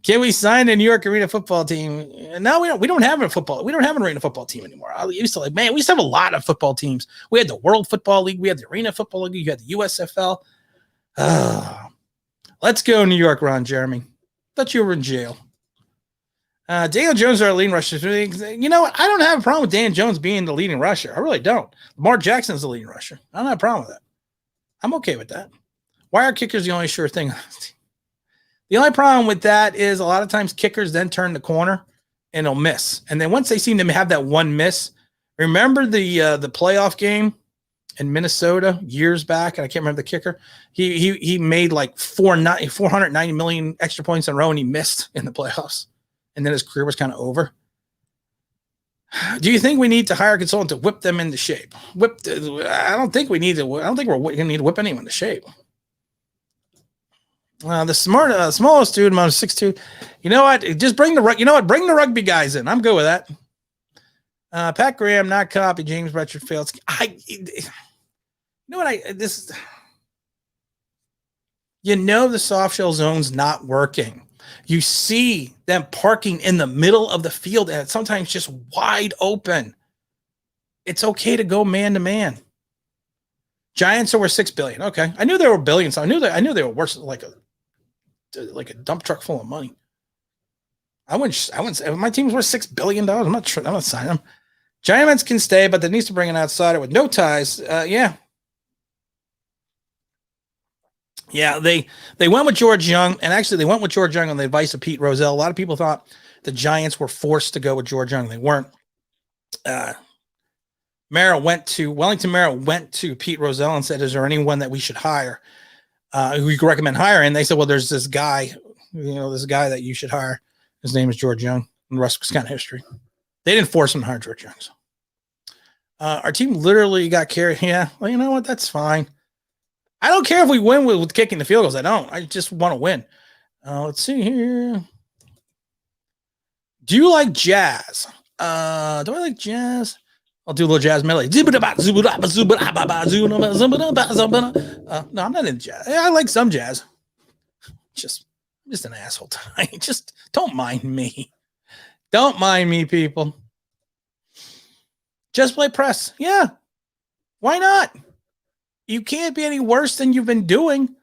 Speaker 1: Can we sign a New York Arena football team? No, we don't. We don't have a football. We don't have an arena football team anymore. We used to we used to have a lot of football teams. We had the World Football League. We had the Arena Football League. You had the USFL. Let's go, New York, Ron Jeremy. Thought you were in jail. Daniel Jones are our leading rusher. You know what? I don't have a problem with Dan Jones being the leading rusher. I really don't. Lamar Jackson's the leading rusher. I don't have a problem with that. I'm okay with that. Why are kickers the only sure thing? The only problem with that is a lot of times kickers then turn the corner and they'll miss. And then once they seem to have that one miss, remember the playoff game in Minnesota years back, and I can't remember the kicker. He made like 490 million extra points in a row, and he missed in the playoffs. And then his career was kind of over. Do you think we need to hire a consultant to whip them into shape? I don't think we need to. I don't think we're going to need to whip anyone into shape. The smallest dude, among 6'2". You know what? Just bring the bring the rugby guys in. I'm good with that. Pat Graham, not copy. James Richard Fields. The soft shell zone's not working. You see them parking in the middle of the field, and it's sometimes just wide open. It's okay to go man to man. Giants are worth $6 billion. Okay, I knew they were billions. I knew they were worth like a dump truck full of money. I wouldn't say if my team's worth $6 billion. I'm not signing them. Giants can stay, but they needs to bring an outsider with no ties. Yeah, they went with George Young, and actually they went with George Young on the advice of Pete Rozelle. A lot of people thought the Giants were forced to go with George Young. They weren't. Wellington Mara went to Pete Rozelle and said, "Is there anyone that we should hire? Who you could recommend hiring?" And they said, "Well, there's this guy, that you should hire. His name is George Young." And the rest was kind of history. They didn't force him to hire George Young. So. Our team literally got carried. Yeah, well, you know what? That's fine. I don't care if we win with kicking the field goals. I don't. I just want to win. Let's see here. Do you like jazz? Do I like jazz? I'll do a little jazz medley. No, I'm not into jazz. I like some jazz. I'm just an asshole tonight. Just don't mind me. Don't mind me, people. Just play press. Yeah. Why not? You can't be any worse than you've been doing.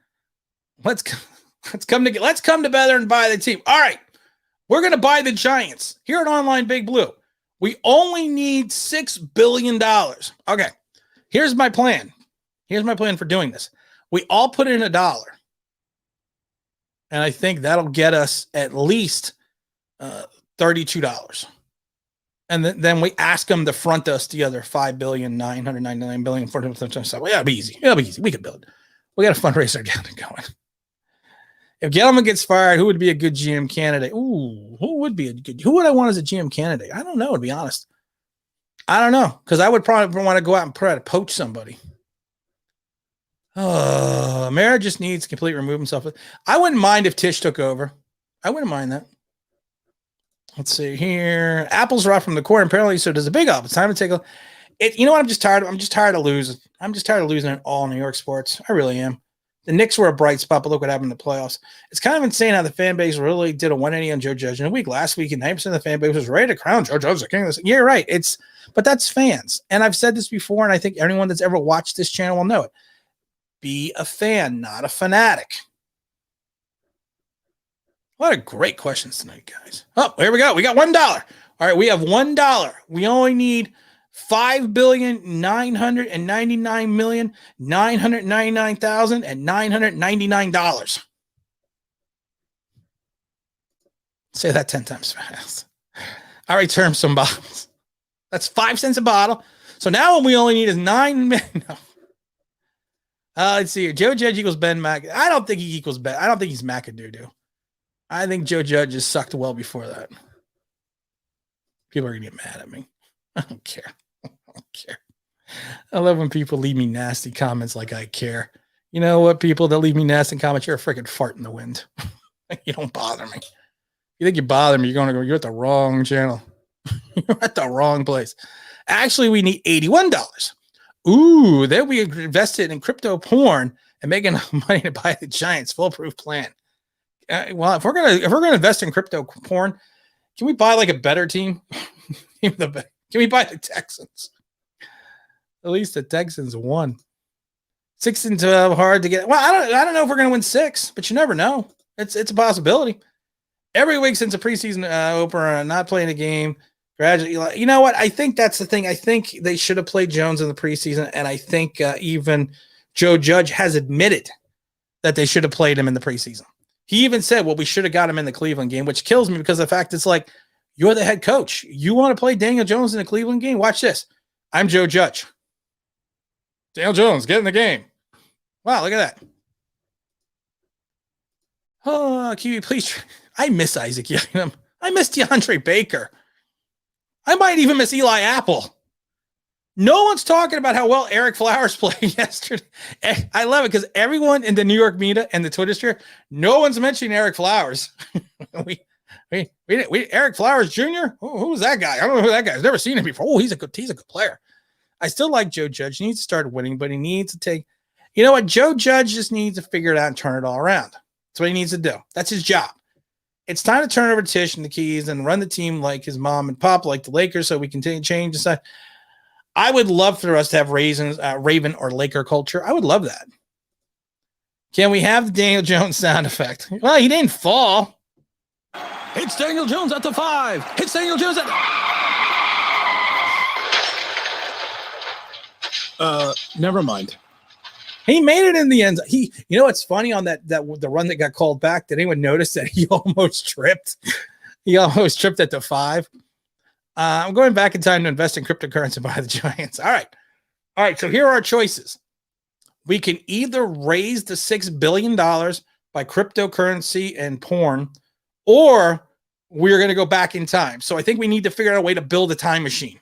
Speaker 1: Let's go. Let's come together and buy the team. All right. We're going to buy the Giants here at Online Big Blue. We only need $6 billion. Okay. Here's my plan. Here's my plan for doing this. We all put in $1. And I think that'll get us at least $32. And then we ask them to front us the other $5,999,000,000. Well, it'll be easy. It'll be easy. We can build it. We got a fundraiser going. If Gettleman gets fired, who would be a good GM candidate? Ooh, who would I want as a GM candidate? I don't know, to be honest. I don't know, because I would probably want to go out and try to poach somebody. Mara just needs to completely remove himself. I wouldn't mind if Tisch took over. I wouldn't mind that. Let's see here. Apples are off from the core, apparently, so does a big apple. It's time to take it. You know what? I'm just tired of losing. I'm just tired of losing in all New York sports. I really am. The Knicks were a bright spot, but look what happened in the playoffs. It's kind of insane how the fan base really did a 180 on Joe Judge in a week. Last week, and 90% of the fan base was ready to crown Joe Judge the king of this. Yeah, right. But that's fans. And I've said this before, and I think anyone that's ever watched this channel will know it. Be a fan, not a fanatic. What a great questions tonight, guys. Oh, here we go. We got $1. All right, we have $1. We only need $5,999,999,999. Say that 10 times fast. I return some bottles. That's 5 cents a bottle. So now what we only need is 9 million. No. Let's see here. Joe Judge equals Ben McAdoo. I don't think he equals Ben. I don't think he's McAdoo. I think Joe Judge is sucked well before that. People are going to get mad at me. I don't care. I love when people leave me nasty comments like I care. You know what, people that leave me nasty comments, you're a freaking fart in the wind. You don't bother me. You think you bother me, you're at the wrong channel. You're at the wrong place. Actually, we need $81. Ooh, then we invested in crypto porn and make enough money to buy the Giants. Foolproof plan. Well, if we're gonna invest in crypto porn, can we buy like a better team? Can we buy the Texans? At least the Texans won. 6-12, hard to get. Well, I don't know if we're gonna win 6, but you never know. It's a possibility. Every week since the preseason opener, not playing a game. Gradually, you know what? I think that's the thing. I think they should have played Jones in the preseason, and I think even Joe Judge has admitted that they should have played him in the preseason. He even said, well, we should have got him in the Cleveland game, which kills me because the fact it's like, you're the head coach. You want to play Daniel Jones in the Cleveland game? Watch this. I'm Joe Judge. Daniel Jones, get in the game. Wow, look at that. Oh, Kiwi, please. I miss Isaac Yianum. I miss DeAndre Baker. I might even miss Eli Apple. No one's talking about how well Eric Flowers played yesterday. I love it because everyone in the New York media and the Twitter sphere, no one's mentioning Eric Flowers. Eric Flowers Jr. Who's that guy? I don't know who that guy is. Never seen him before. Oh, he's a good player. I still like Joe Judge. He needs to start winning, but he needs to take. You know what? Joe Judge just needs to figure it out and turn it all around. That's what he needs to do. That's his job. It's time to turn over Tisch and the keys and run the team like his mom and pop, like the Lakers, so we can change the side. I would love for us to have Raven or Laker culture. I would love that. Can we have the Daniel Jones sound effect? Well, he didn't fall. It's Daniel Jones at the 5. It's Daniel Jones at
Speaker 2: Never mind.
Speaker 1: He made it in the end. You know what's funny on that the run that got called back? Did anyone notice that he almost tripped? He almost tripped at the 5. I'm going back in time to invest in cryptocurrency by the Giants. All right. So here are our choices. We can either raise the $6 billion by cryptocurrency and porn, or we're going to go back in time. So I think we need to figure out a way to build a time machine.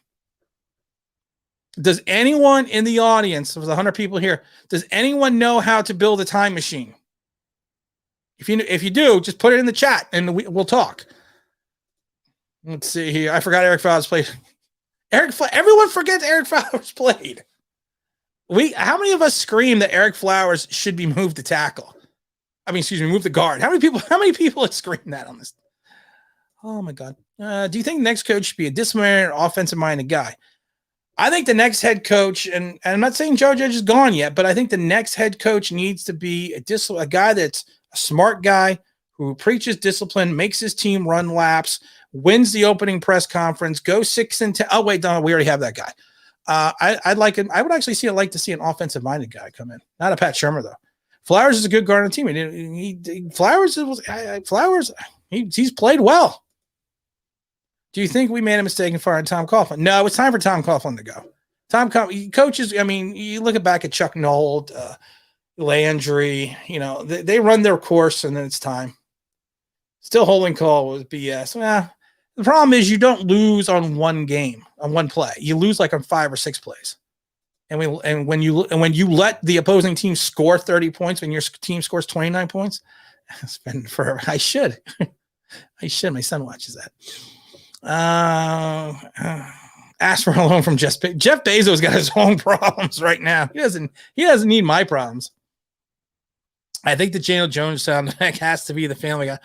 Speaker 1: Does anyone in the audience, there's 100 people here, does anyone know how to build a time machine? If you do, just put it in the chat and we'll talk. Let's see here. I forgot Eric Flowers played. Everyone forgets Eric Flowers played. How many of us scream that Eric Flowers should be moved to tackle? Move the guard. How many people have screamed that on this? Oh my God. Do you think the next coach should be a disciplinary or offensive-minded guy? I think the next head coach, and I'm not saying Joe Judge is gone yet, but I think the next head coach needs to be a guy that's a smart guy who preaches discipline, makes his team run laps, wins the opening press conference, goes 6-10. Oh, wait, no, we already have that guy. I'd like him. I would actually like to see an offensive minded guy come in, not a Pat Shurmur though. Flowers is a good guard on the team. Flowers. He's played well. Do you think we made a mistake in firing Tom Coughlin? No, it's time for Tom Coughlin to go. Coaches. I mean, you look back at Chuck Noll, Landry. They run their course, and then it's time. Still holding call was BS. The problem is you don't lose on one game, on one play. You lose like on 5 or 6 plays. And when you let the opposing team score 30 points when your team scores 29 points, it's been forever. I should. My son watches that. Ask for a loan from Jeff Bezos. Got his own problems right now. He doesn't need my problems. I think the Daniel Jones sound effect has to be the Family Guy.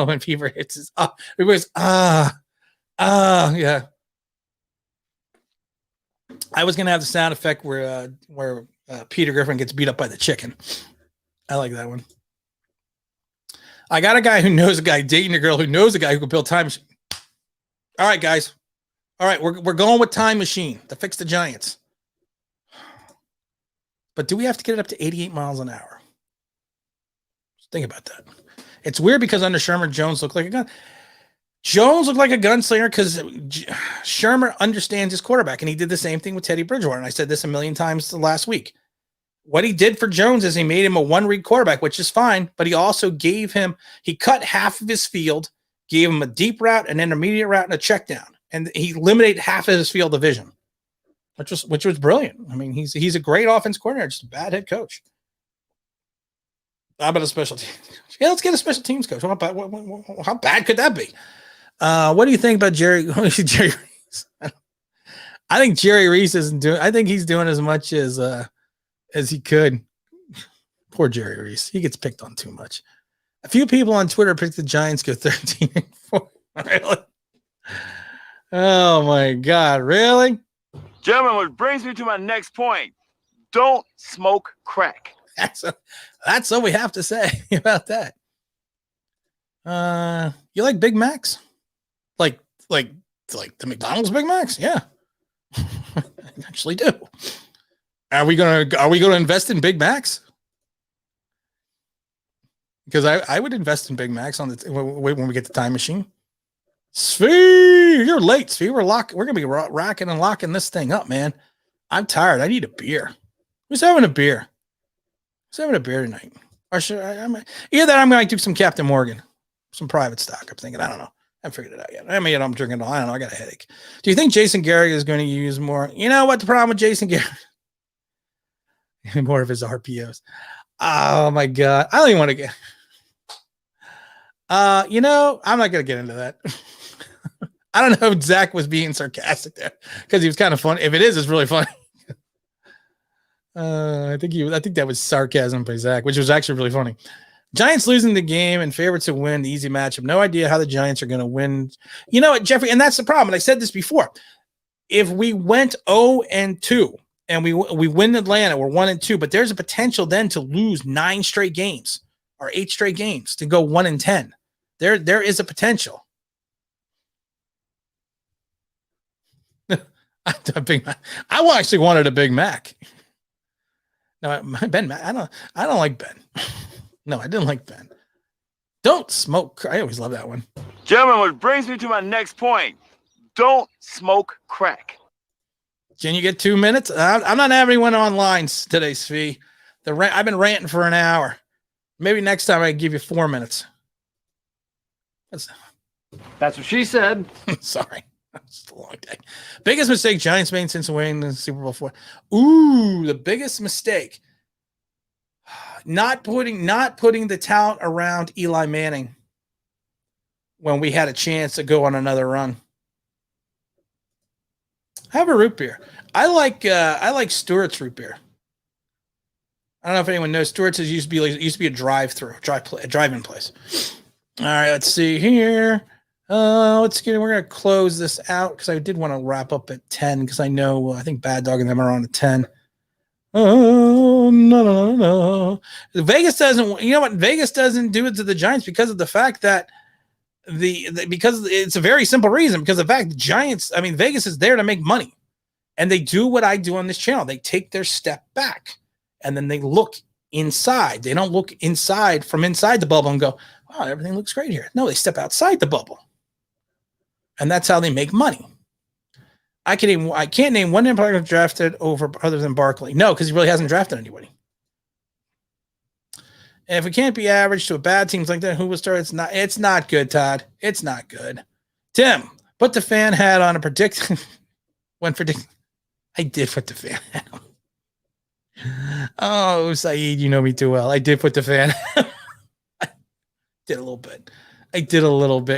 Speaker 1: When Fever hits his everybody's yeah. I was gonna have the sound effect where Peter Griffin gets beat up by the chicken. I like that one. I got a guy who knows a guy dating a girl who knows a guy who can build time machine. All right, guys. All right, we're going with time machine to fix the Giants. But do we have to get it up to 88 miles an hour? Just think about that. It's weird because under Shurmur, Jones looked like a gun. Jones looked like a gunslinger because Shurmur understands his quarterback, and he did the same thing with Teddy Bridgewater. And I said this a million times last week. What he did for Jones is he made him a one-read quarterback, which is fine, but he also he cut half of his field, gave him a deep route, an intermediate route, and a check down. And he eliminated half of his field of vision, which was brilliant. I mean, he's a great offense coordinator, just a bad head coach. How about a special team? Yeah, let's get a special teams coach. How bad could that be? What do you think about Jerry Reese? I think Jerry Reese isn't doing. I think he's doing as much as he could. Poor Jerry Reese. He gets picked on too much. A few people on Twitter picked the Giants go 13-4. Really? Oh my God! Really?
Speaker 5: Gentlemen, which brings me to my next point. Don't smoke crack.
Speaker 1: That's all we have to say about that. You like Big Macs? Like the McDonald's Big Macs? Yeah. I actually do. Are we gonna invest in Big Macs? Because I would invest in Big Macs when we get the time machine. Svi, you're late, Svi. We're gonna be racking and locking this thing up, man. I'm tired. I need a beer. Who's having a beer? Who's having a beer tonight? Or should either that I'm going to do some Captain Morgan, some private stock. I'm thinking, I don't know. I haven't figured it out yet. I mean, I'm drinking all. I don't know. I got a headache. Do you think Jason Garrett is going to use more? You know what the problem with Jason Garrett? More of his RPOs. Oh my God. I don't even want to get. I'm not going to get into that. I don't know if Zach was being sarcastic there because he was kind of funny. If it is, it's really funny. I think that was sarcasm by Zach, which was actually really funny. Giants losing the game and favorites to win the easy matchup. No idea how the Giants are going to win. You know what, Jeffrey? And that's the problem. And I said this before. If we went 0-2 and we win Atlanta, we're 1-2, but there's a potential then to lose 9 straight games or 8 straight games to go 1-10. There is a potential. I actually wanted a Big Mac. No, Ben. I don't like Ben. No, I didn't like Ben. Don't smoke. I always love that one.
Speaker 5: Gentlemen, which brings me to my next point. Don't smoke crack.
Speaker 1: Can you get 2 minutes? I'm not having anyone online today, Svi. I've been ranting for an hour. Maybe next time I give you 4 minutes.
Speaker 3: That's what she said.
Speaker 1: Sorry. It's a long day. Biggest mistake Giants made since winning the Super Bowl 4. Ooh, the biggest mistake. Not putting the talent around Eli Manning when we had a chance to go on another run. Have a root beer. I like Stewart's root beer. I don't know if anyone knows. Stewart's used to be a drive-in place. All right, let's see here. We're going to close this out because I did want to wrap up at 10 because I think Bad Dog and them are on at 10. Oh, no. Vegas doesn't, you know what? Vegas doesn't do it to the Giants because of the fact that because it's a very simple reason, because of the fact the Giants, I mean, Vegas is there to make money, and they do what I do on this channel. They take their step back and then they look inside. They don't look inside from inside the bubble and go, wow, everything looks great here. No, they step outside the bubble, and that's how they make money. I can't name one player drafted over other than Barkley. No, because he really hasn't drafted anybody. And if it can't be average to a bad teams like that, who will start? It's not good, Todd. It's not good. Tim, put the fan hat on a predict. I did put the fan hat on. Oh, Saeed, you know me too well. I did put the fan. I did a little bit.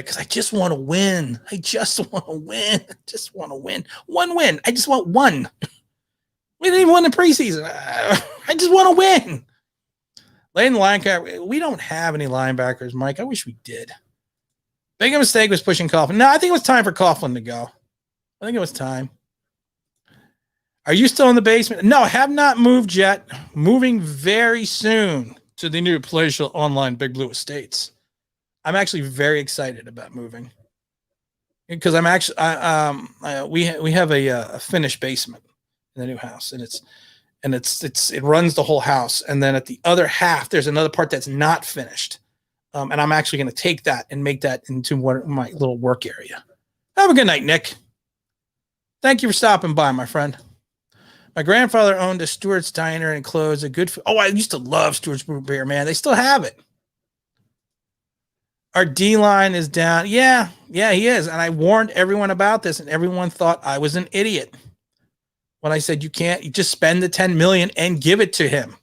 Speaker 1: Because I just want to win. I just want to win. One win. I just want one. We didn't even win the preseason. I just want to win. Laying the linebacker. We don't have any linebackers, Mike. I wish we did. Big mistake was pushing Coughlin. No, I think it was time for Coughlin to go. I think it was time. Are you still in the basement? No, have not moved yet. Moving very soon to the new palatial online Big Blue Estates. I'm actually very excited about moving because I'm actually we have a finished basement in the new house, and it runs the whole house, and then at the other half there's another part that's not finished, and I'm actually going to take that and make that into my little work area. Have a good night, Nick. Thank you for stopping by, my friend. My grandfather owned a Stewart's Diner and closed a good. I used to love Stewart's Beer, man. They still have it. Our D-line is down. Yeah, he is. And I warned everyone about this, and everyone thought I was an idiot when I said you just spend the $10 million and give it to him.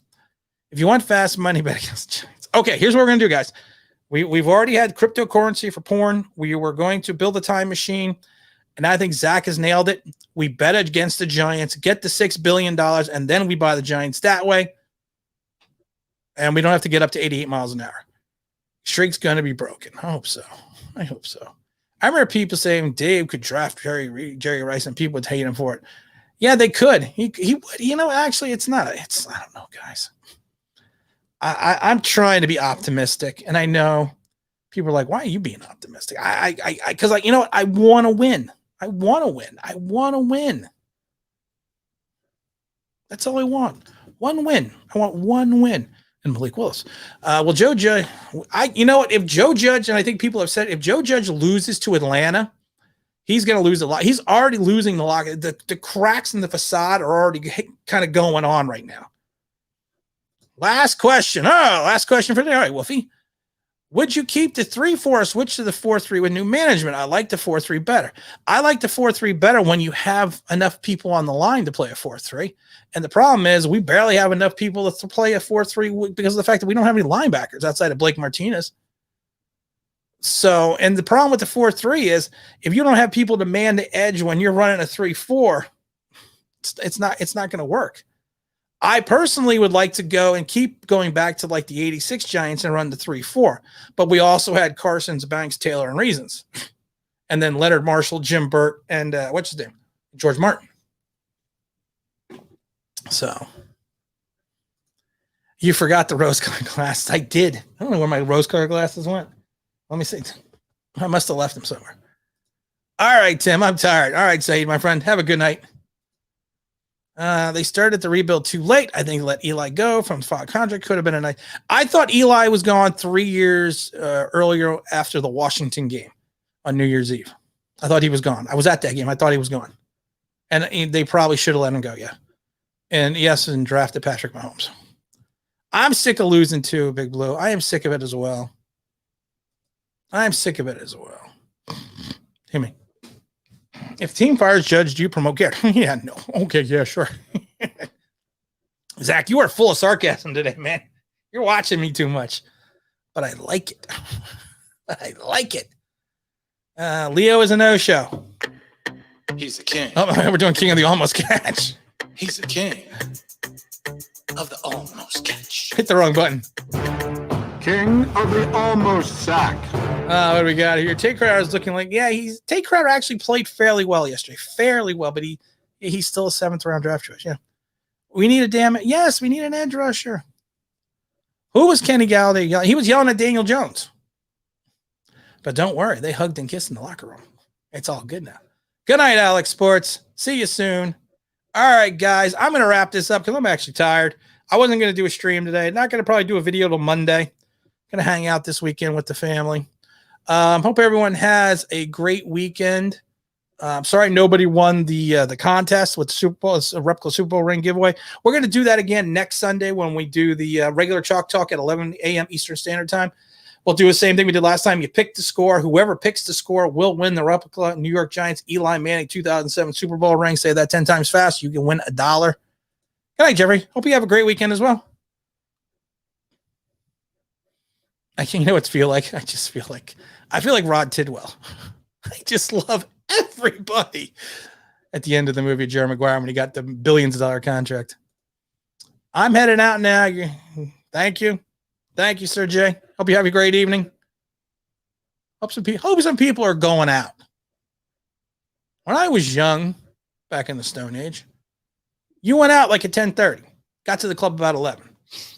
Speaker 1: If you want fast money, bet against Giants. Okay, here's what we're gonna do, guys. We've already had cryptocurrency for porn. We were going to build a time machine, and I think Zach has nailed it. We bet against the Giants, get the $6 billion, and then we buy the Giants that way. And we don't have to get up to 88 miles an hour. Streak's going to be broken. I hope so. I remember people saying Dave could draft Jerry Rice and people would hate him for it. Yeah, they could. He would. You know, actually, it's not. I don't know, guys. I'm trying to be optimistic, and I know people are like, why are you being optimistic? Because you know what? I want to win. I want to win. That's all I want. One win. I want one win. And Malik Willis. Well, Joe Judge, you know what? If Joe Judge, and I think people have said, if Joe Judge loses to Atlanta, he's going to lose a lot. He's already losing the lock. The cracks in the facade are already kind of going on right now. Last question. Last question for today. All right, Wolfie. Would you keep the 3-4 or switch to the 4-3 with new management? I like the 4-3 better. I like the 4-3 better when you have enough people on the line to play a 4-3. And the problem is we barely have enough people to play a 4-3 because of the fact that we don't have any linebackers outside of Blake Martinez. So, and the problem with the 4-3 is if you don't have people to man the edge when you're running a 3-4, it's not going to work. I personally would like to go and keep going back to like the 86 Giants and run the 3-4. But we also had Carsons, Banks, Taylor, and Reasons. And then Leonard Marshall, Jim Burt, and what's his name? George Martin. So you forgot the rose-colored glasses. I did. I don't know where my rose-colored glasses went. Let me see. I must have left them somewhere. All right, Tim, I'm tired. All right, Saeed, my friend, have a good night. They started the rebuild too late. I think let Eli go from Fox contract could have been a nice. I thought Eli was gone 3 years earlier after the Washington game on New Year's Eve. I thought he was gone. I was at that game. I thought he was gone. And they probably should have let him go, yeah. And yes, and drafted Patrick Mahomes. I'm sick of losing too, Big Blue. I am sick of it as well. Hear me. If team fires Judge, do you promote Garrett? Yeah, no. Okay, yeah, sure. Zach, you are full of sarcasm today, man. You're watching me too much. But I like it. Leo is a no-show.
Speaker 6: He's the king.
Speaker 1: Oh, we're doing King of the Almost Catch.
Speaker 6: He's the king of the almost catch.
Speaker 1: Hit the wrong button.
Speaker 2: King of the almost sack.
Speaker 1: What do we got here? Tate Crowder is looking like, Tate Crowder actually played fairly well yesterday. Fairly well, but he's still a 7th round draft choice. Yeah. We need a damn it. Yes, we need an edge rusher. Who was Kenny Galladay yelling? He was yelling at Daniel Jones. But don't worry, they hugged and kissed in the locker room. It's all good now. Good night, Alex Sports. See you soon. All right, guys, I'm going to wrap this up because I'm actually tired. I wasn't going to do a stream today. Not going to probably do a video till Monday. Going to hang out this weekend with the family. Hope everyone has a great weekend. Sorry nobody won the contest with the Super Bowl. It's a replica Super Bowl ring giveaway. We're going to do that again next Sunday when we do the regular Chalk Talk at 11 a.m. Eastern Standard Time. We'll do the same thing we did last time. You pick the score. Whoever picks the score will win the replica New York Giants Eli Manning 2007 Super Bowl ring. Say that 10 times fast. You can win $1. Good night, Jeffrey. Hope you have a great weekend as well. You know what I feel like? I feel like Rod Tidwell. I just love everybody at the end of the movie, Jerry Maguire, when he got the billions of dollar contract. I'm heading out now. Thank you. Thank you, Sir Jay. Hope you have a great evening. Hope some people are going out. When I was young, back in the Stone Age, you went out like at 10:30. Got to the club about 11.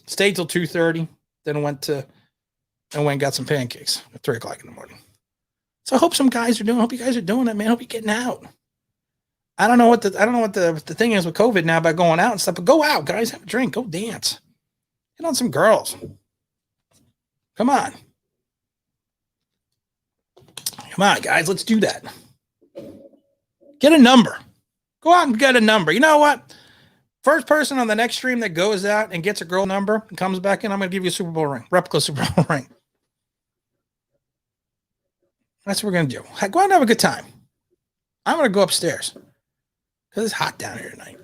Speaker 1: Stayed till 2:30. Then went and got some pancakes at 3 o'clock in the morning. So I hope some guys are doing. Hope you guys are doing it, man. Hope you're getting out. I don't know what the thing is with COVID now about going out and stuff. But go out, guys. Have a drink. Go dance. Hit on some girls. Come on. Come on, guys. Let's do that. Get a number. Go out and get a number. You know what? First person on the next stream that goes out and gets a girl number and comes back in, I'm going to give you a Super Bowl ring. Replica Super Bowl ring. That's what we're going to do. Go out and have a good time. I'm going to go upstairs because it's hot down here tonight.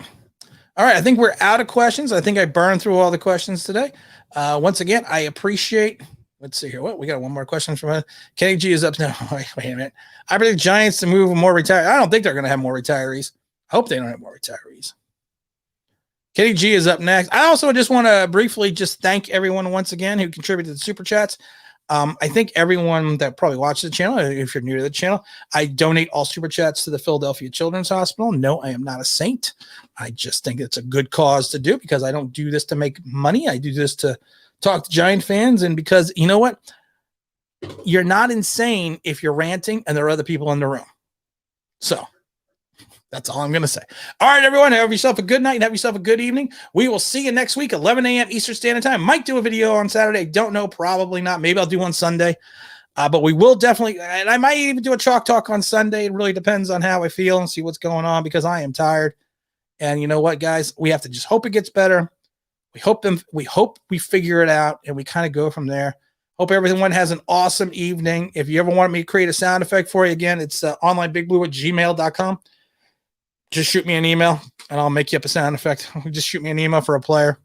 Speaker 1: All right. I think we're out of questions. I think I burned through all the questions today. Once again, I appreciate. Let's see here. What we got? One more question from Kenny G is up now. Wait a minute. I predict Giants to move more retirees. I don't think they're going to have more retirees. I hope they don't have more retirees. Kenny G is up next. I also just want to briefly just thank everyone once again who contributed to the super chats. I think everyone that probably watches the channel, if you're new to the channel, I donate all super chats to the Philadelphia Children's Hospital. No, I am not a saint. I just think it's a good cause to do because I don't do this to make money. I do this to talk to Giant fans. And because you know what? You're not insane if you're ranting and there are other people in the room. So that's all I'm going to say. All right, everyone, have yourself a good night and have yourself a good evening. We will see you next week, 11 a.m. Eastern Standard Time. Might do a video on Saturday. Don't know. Probably not. Maybe I'll do one Sunday. But we will definitely, and I might even do a Chalk Talk on Sunday. It really depends on how I feel and see what's going on because I am tired. And you know what, guys? We have to just hope it gets better. We hope we figure it out and we kind of go from there. Hope everyone has an awesome evening. If you ever want me to create a sound effect for you, again, it's onlineBigBlue@gmail.com. Just shoot me an email and I'll make you up a sound effect. Just shoot me an email for a player.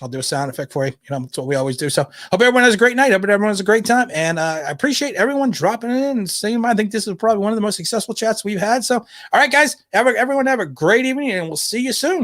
Speaker 1: I'll do a sound effect for you. You know, that's what we always do. So hope everyone has a great night. Hope everyone has a great time. And I appreciate everyone dropping in and saying, I think this is probably one of the most successful chats we've had. So, all right, guys, everyone have a great evening and we'll see you soon.